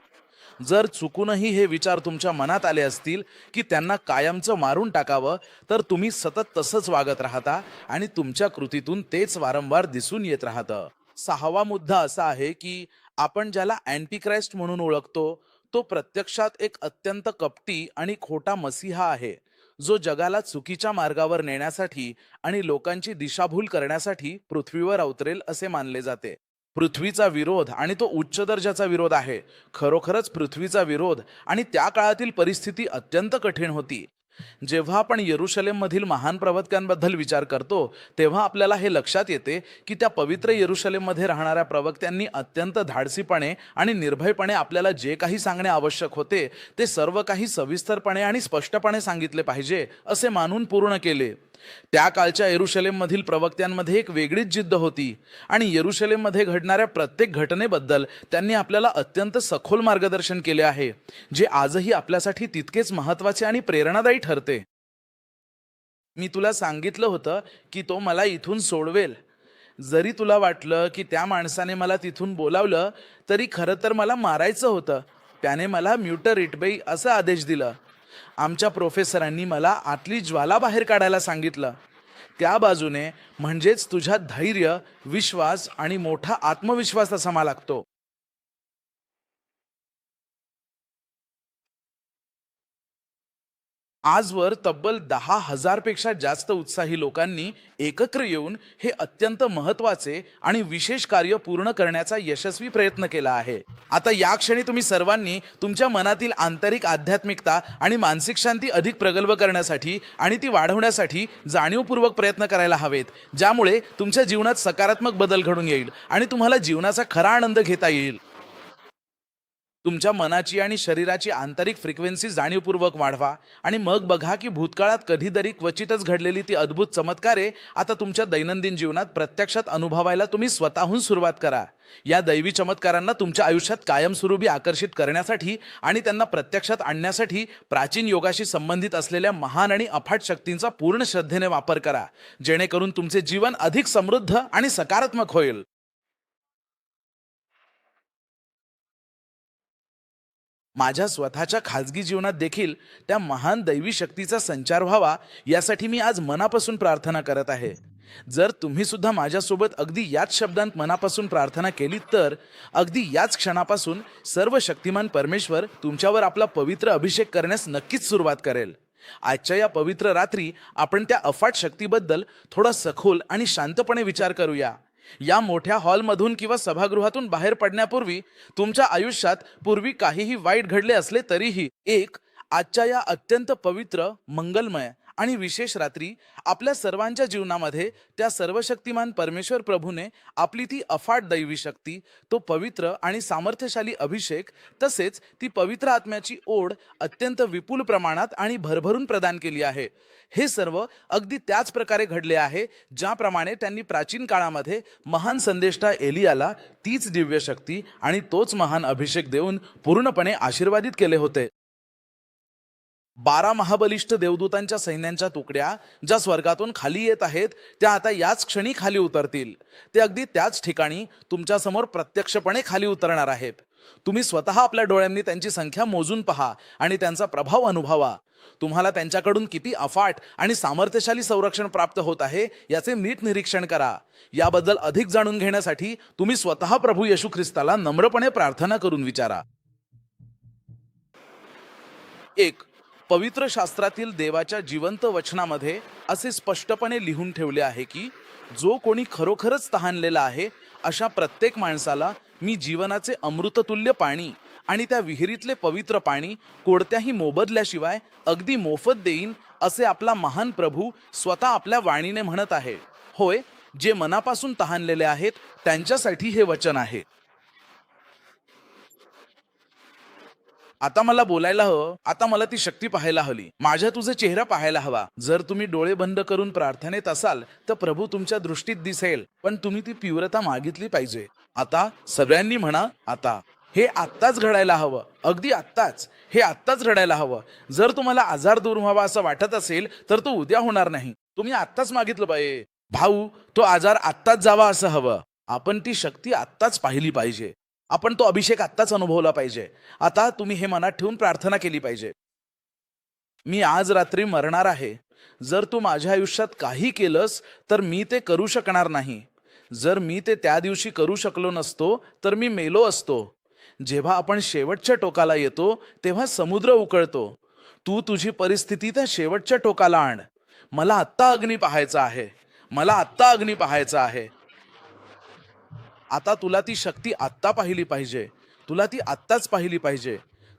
जर चुकूनही हे विचार तुमच्या मनात आले असतील की त्यांना कायमचं मारून टाकावं, तर तुम्ही सतत तसंच वागत राहता आणि तुमच्या कृतीतून तेच वारंवार दिसून येत राहतं. सहावा मुद्दा असा आहे की आपण ज्याला अँटिक्राइस्ट म्हणून ओळखतो तो प्रत्यक्षात एक अत्यंत कपटी आणि खोटा मसीहा आहे, जो जगाला चुकीच्या मार्गावर नेण्यासाठी आणि लोकांची दिशाभूल करण्यासाठी पृथ्वीवर अवतरेल असे मानले जाते. पृथ्वीचा विरोध आणि तो उच्च दर्जाचा विरोध आहे. खरोखरच पृथ्वीचा विरोध आणि त्या काळातील परिस्थिती अत्यंत कठीण होती. जेव्हा आपण यरुशलेममधील महान प्रवक्त्यांबद्दल विचार करतो तेव्हा आपल्याला हे लक्षात येते की त्या पवित्र यरुशलेममध्ये राहणाऱ्या प्रवक्त्यांनी अत्यंत धाडसीपणे आणि निर्भयपणे आपल्याला जे काही सांगणे आवश्यक होते ते सर्व काही सविस्तरपणे आणि स्पष्टपणे सांगितले पाहिजे असे मानून पूर्ण केले. त्या काळच्या यरुशलेममधील प्रवक्त्यांमध्ये एक वेगळीच जिद्द होती आणि यरुशलेममध्ये घडणाऱ्या प्रत्येक घटनेबद्दल त्यांनी आपल्याला अत्यंत सखोल मार्गदर्शन केले आहे, जे आजही आपल्यासाठी तितकेच महत्त्वाचे आणि प्रेरणादायी ठरते. मी तुला सांगितलं होतं की तो मला इथून सोडवेल. जरी तुला वाटलं की त्या माणसाने मला तिथून बोलावलं, तरी खरं तर मला मारायचं होतं. त्याने मला म्युटर इटबई असा आदेश दिला. आमच्या प्रोफेसरांनी मला आतली ज्वाला बाहेर काढायला सांगितलं. त्या बाजूने म्हणजेच तुझ्यात धैर्य, विश्वास आणि मोठा आत्मविश्वास असावा लागतो. आजवर तब्बल 10,000 पेक्षा जास्त उत्साही लोकांनी एकत्र येऊन हे अत्यंत महत्त्वाचे आणि विशेष कार्य पूर्ण करण्याचा यशस्वी प्रयत्न केला आहे. आता या क्षणी तुम्ही सर्वांनी तुमच्या मनातील आंतरिक आध्यात्मिकता आणि मानसिक शांती अधिक प्रगल्भ करण्यासाठी आणि ती वाढवण्यासाठी जाणीवपूर्वक प्रयत्न करायला हवेत, ज्यामुळे तुमच्या जीवनात सकारात्मक बदल घडून येईल आणि तुम्हाला जीवनाचा खरा आनंद घेता येईल. तुमच्या मनाची आणि शरीराची आंतरिक फ्रिक्वेन्सी जाणीवपूर्वक वाढवा आणि मग बघा की भूतकाळात कधीतरी क्वचितच घडलेली ती अद्भुत चमत्कारे आता तुमच्या दैनंदिन जीवनात प्रत्यक्षात अनुभवायला तुम्ही स्वतःहून सुरुवात करा. या दैवी चमत्कारांना तुमच्या आयुष्यात कायमस्वरूपी आकर्षित करण्यासाठी आणि त्यांना प्रत्यक्षात आणण्यासाठी प्राचीन योगाशी संबंधित असलेल्या महान आणि अफाट शक्तींचा पूर्ण श्रद्धेने वापर करा, जेणेकरून तुमचे जीवन अधिक समृद्ध आणि सकारात्मक होईल. माझ्या स्वतःच्या खाजगी जीवनात देखील त्या महान दैवी शक्तीचा संचार व्हावा यासाठी मी आज मनापासून प्रार्थना करत आहे. जर तुम्ही सुद्धा माझ्यासोबत अगदी याच शब्दांत मनापासून प्रार्थना केली तर अगदी याच क्षणापासून सर्व शक्तिमान परमेश्वर तुमच्यावर आपला पवित्र अभिषेक करण्यास नक्कीच सुरुवात करेल. आजच्या या पवित्र रात्री आपण त्या अफाट शक्तीबद्दल थोडा सखोल आणि शांतपणे विचार करूया. या मोठ्या हॉलमधून किंवा सभागृहातून बाहेर पडण्यापूर्वी तुमच्या आयुष्यात पूर्वी काहीही वाईट घडले असले तरीही आजच्या या अत्यंत पवित्र, मंगलमय आणि विशेष रात्री आपल्या सर्वांच्या जीवनामध्ये त्या सर्वशक्तिमान परमेश्वर प्रभूने आपली ती अफाट दैवी शक्ती, तो पवित्र आणि सामर्थ्यशाली अभिषेक तसेच ती पवित्र आत्म्याची ओढ अत्यंत विपुल प्रमाणात आणि भरभरून प्रदान केली आहे. हे सर्व अगदी त्याच प्रकारे घडले आहे ज्याप्रमाणे त्यांनी प्राचीन काळामध्ये महान संदेष्टा एलियाला तीच दिव्य शक्ती आणि तोच महान अभिषेक देऊन पूर्णपणे आशीर्वादित केले होते. 12 महाबलिष्ठ देवदूतांच्या सैन्यांच्या तुकड्या ज्या स्वर्गातून खाली येत आहेत त्या आता याच क्षणी खाली उतरतील. ते अगदी त्याच ठिकाणी तुमच्यासमोर प्रत्यक्षपणे खाली उतरणार आहेत. तुम्ही स्वतः आपल्या डोळ्यांनी त्यांची संख्या मोजून पहा आणि त्यांचा प्रभाव अनुभवा. तुम्हाला त्यांच्याकडून किती अफाट आणि सामर्थ्यशाली संरक्षण प्राप्त होत आहे याचे नीट निरीक्षण करा. याबद्दल अधिक जाणून घेण्यासाठी तुम्ही स्वतः प्रभू येशू ख्रिस्ताला नम्रपणे प्रार्थना करून विचारा. एक, पवित्र शास्त्रातील देवाच्या जिवंत वचनामध्ये असे स्पष्टपणे लिहून ठेवले आहे की जो कोणी खरोखरच तहानलेला आहे अशा प्रत्येक माणसाला मी जीवनाचे अमृततुल्य पाणी आणि त्या विहिरीतले पवित्र पाणी कोणत्याही मोबदल्याशिवाय अगदी मोफत देईन असे आपला महान प्रभू स्वतः आपल्या वाणीने म्हणत आहे. होय, जे मनापासून तहानलेले आहेत त्यांच्यासाठी हे वचन आहे. आता मला बोलायला हवं, आता मला ती शक्ती पाहायला हवी, माझ्या तुझा चेहरा पाहायला हवा. जर तुम्ही डोळे बंद करून प्रार्थनेत असाल तर प्रभू तुमच्या दृष्टीत दिसेल, पण तुम्ही ती तीव्रता मागितली पाहिजे. आता सगळ्यांनी म्हणा आता. हे आत्ताच घडायला हवं, अगदी आत्ताच. हे आत्ताच घडायला हवं. जर तुम्हाला आजार दूर व्हावा असं वाटत असेल तर तो उद्या होणार नाही. तुम्ही आत्ताच मागितलं पाहिजे. भाऊ, तो आजार आत्ताच जावा असं हवं. आपण ती शक्ती आत्ताच पाहिली पाहिजे. आपण तो अभिषेक आत्ताच अनुभवला पाहिजे. आता तुम्ही हे मनात ठेवून प्रार्थना केली पाहिजे. मी आज रात्री मरणार आहे. जर तू माझ्या आयुष्यात काही केलंस तर मी ते करू शकणार नाही. जर मी ते त्या दिवशी करू शकलो नसतो तर मी मेलो असतो. जेव्हा आपण शेवटच्या टोकाला येतो तेव्हा समुद्र उकळतो. तू तुझी परिस्थिती त्या शेवटच्या टोकाला आण. मला आत्ता अग्नी पाहायचा आहे. मला आत्ता अग्नी पाहायचा आहे. आता तुला ती शक्ती आत्ता पाहिली पाहिजे. तुला ती आत्ताच पाहिली पाहिजे.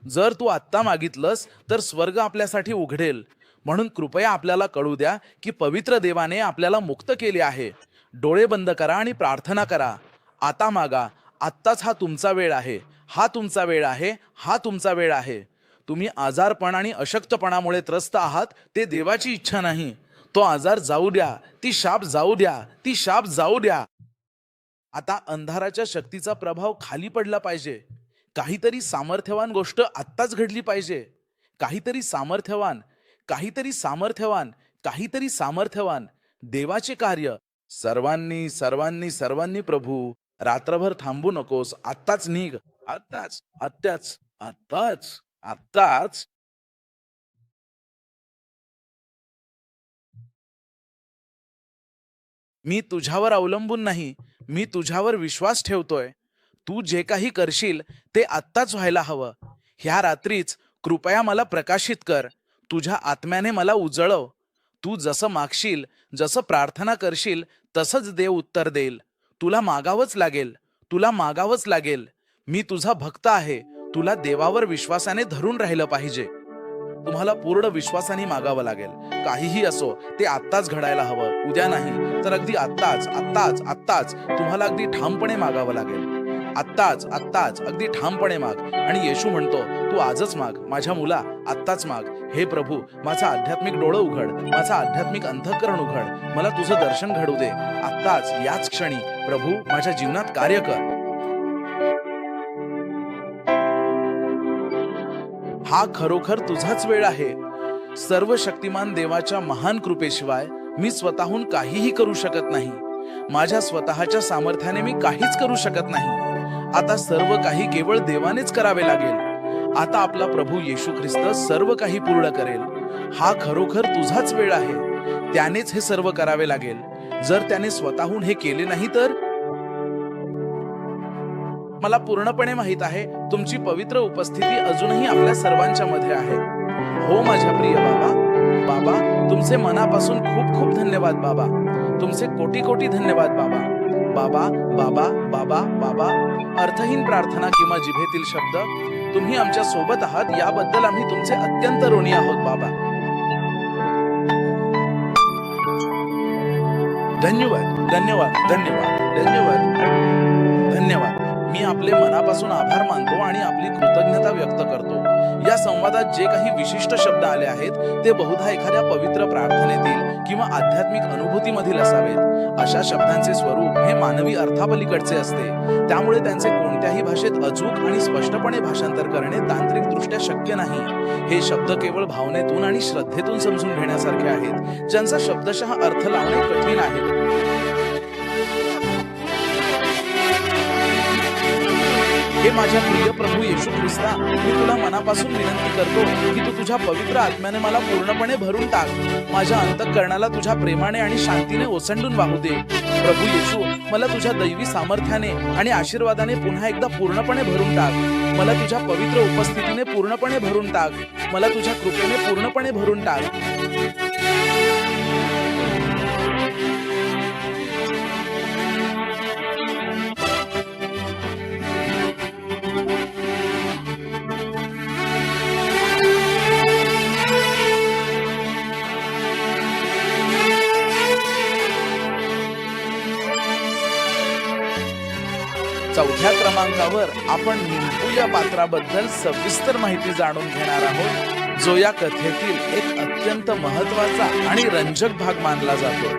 जर तू आत्ता मागितलंस तर स्वर्ग आपल्यासाठी उघडेल. म्हणून कृपया आपल्याला कळू द्या की पवित्र देवाने आपल्याला मुक्त केले आहे. डोळे बंद करा आणि प्रार्थना करा. आता मागा. आत्ताच हा तुमचा वेळ आहे. हा तुमचा वेळ आहे. हा तुमचा वेळ आहे. तुम्ही आजारपण आणि अशक्तपणामुळे त्रस्त आहात, ते देवाची इच्छा नाही. तो आजार जाऊ द्या. ती शाप जाऊ द्या. ती शाप जाऊ द्या. आता अंधाराच्या शक्तीचा प्रभाव खाली पडला पाहिजे. काहीतरी सामर्थ्यवान गोष्ट आत्ताच घडली पाहिजे. काहीतरी सामर्थ्यवान, काहीतरी सामर्थ्यवान, काहीतरी सामर्थ्यवान देवाचे कार्य. सर्वांनी सर्वांनी सर्वांनी प्रभू, रात्रभर थांबू नकोस. आत्ताच निघ. आत्ताच, आत्ताच, आत्ताच, आत्ताच. मी तुझ्यावर अवलंबून नाही, मी तुझ्यावर विश्वास ठेवतोय. तू जे काही करशील ते आत्ताच व्हायला हवं. ह्या रात्रीच कृपया मला प्रकाशित कर. तुझ्या आत्म्याने मला उजळव. तू जसं मागशील, जसं प्रार्थना करशील तसंच देव उत्तर देईल. तुला मागावंच लागेल. तुला मागावंच लागेल. मी तुझा भक्त आहे. तुला देवावर विश्वासाने धरून राहिलं पाहिजे. तुम्हाला पूर्ण विश्वासाने मागावं लागेल. काहीही असो ते आत्ताच घडायला हवं, उद्या नाही तर अगदी आत्ताच, आत्ताच, आत्ताच तुम्हाला अगदी ठामपणे मागावं लागेल. आत्ताच, आत्ताच, अगदी ठामपणे माग. आणि येशू म्हणतो, तू आजच माग माझ्या मुला, आत्ताच माग. हे प्रभू, माझा आध्यात्मिक डोळं उघड, माझा आध्यात्मिक अंतःकरण उघड. मला तुझं दर्शन घडू दे. आत्ताच, याच क्षणी प्रभू माझ्या जीवनात कार्य कर. हा खरोखर तुझाच वेळ आहे. सर्व शक्तिमान देवाच्या महान कृपेशिवाय मी स्वतःहून काहीही करू शकत नाही. माझ्या स्वतःच्या सामर्थ्याने मी काहीच करू शकत नाही. आता सर्व काही केवळ देवानेच करावे लागेल. आता आपला प्रभू येशू ख्रिस्त सर्व काही पूर्ण करेल. हा खरोखर तुझाच वेळ आहे. त्यानेच हे सर्व करावे लागेल. जर त्याने स्वतःहून हे केले नाही तर? मला पूर्णपणे माहित आहे तुमची पवित्र उपस्थिती अजूनही आपल्या सर्वांच्या मध्ये आहे. हो माझ्या प्रिय बाबा, बाबा तुमचे मनापासून खूप खूप धन्यवाद बाबा. तुमचे कोटी कोटी धन्यवाद बाबा. बाबा बाबा बाबा बाबा. अर्थहीन प्रार्थना किंवा जिभेतील शब्द, तुम्ही आमच्या सोबत आहात याबद्दल आम्ही तुमचे अत्यंत ऋणी आहोत बाबा. धन्यवाद धन्यवाद धन्यवाद धन्यवाद धन्यवाद. मी आपले मनापासून आभार मानतो आणि आपली कृतज्ञता व्यक्त करतो. या संवादात जे काही विशिष्ट शब्द आले आहेत ते बहुधा एखाद्या पवित्र प्रार्थनेतील किंवा आध्यात्मिक अनुभूतीमधील असावेत. अशा शब्दांचे स्वरूप हे मानवी अर्थापलीकडचे असते. त्यामुळे त्यांचे कोणत्याही भाषेत अचूक आणि स्पष्टपणे भाषांतर करणे तांत्रिकदृष्ट्या शक्य नाही. हे शब्द केवळ भावनेतून आणि श्रद्धेतून समजून घेण्यासारखे आहेत, ज्यांचा शब्दशः अर्थ लावणे कठीण आहे. हे माझ्या प्रिय प्रभू येशू ख्रिस्ता, मी तुला मनापासून विनंती करतो की तू तुझ्या पवित्र आत्म्याने मला पूर्णपणे भरून टाक. माझ्या अंतःकरणाला तुझ्या प्रेमाने आणि शांतीने ओसंडून वाहू दे. प्रभू येशू, मला तुझ्या दैवी सामर्थ्याने आणि आशीर्वादाने पुन्हा एकदा पूर्णपणे भरून टाक. मला तुझ्या पवित्र उपस्थितीने पूर्णपणे भरून टाक. मला तुझ्या कृपेने पूर्णपणे भरून टाक. 4थ्या क्रमांकावर आपण निंबू या पात्राबद्दल सविस्तर माहिती जाणून घेणार आहोत, जो या कथेतील एक अत्यंत महत्वाचा आणि रंजक भाग मानला जातो.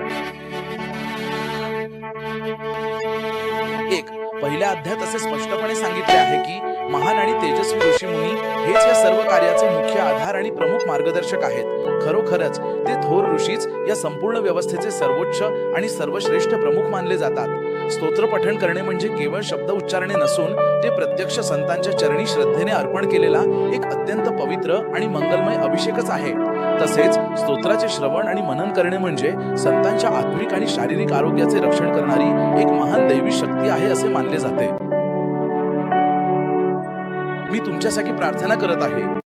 एक, पहिल्या अध्यायात असे स्पष्टपणे सांगितले आहे की महान आणि तेजस्वी ऋषीमुनी हेच या सर्व कार्याचे मुख्य आधार आणि प्रमुख मार्गदर्शक आहेत. खरोखरच ते थोर ऋषीच या संपूर्ण व्यवस्थेचे सर्वोच्च आणि सर्वश्रेष्ठ प्रमुख मानले जातात. स्तोत्र पठण करणे म्हणजे केवळ शब्द उच्चारणे नसून ते प्रत्यक्ष संतांच्या चरणी श्रद्धेने अर्पण केलेला एक अत्यंत पवित्र आणि मंगलमय अभिषेकच आहे. तसेच स्तोत्राचे श्रवण आणि मनन करणे म्हणजे संतांच्या आत्मिक आणि शारीरिक आरोग्याचे रक्षण करणारी एक महान दैवी शक्ती आहे असे मानले जाते. मी तुमच्यासाठी प्रार्थना करत आहे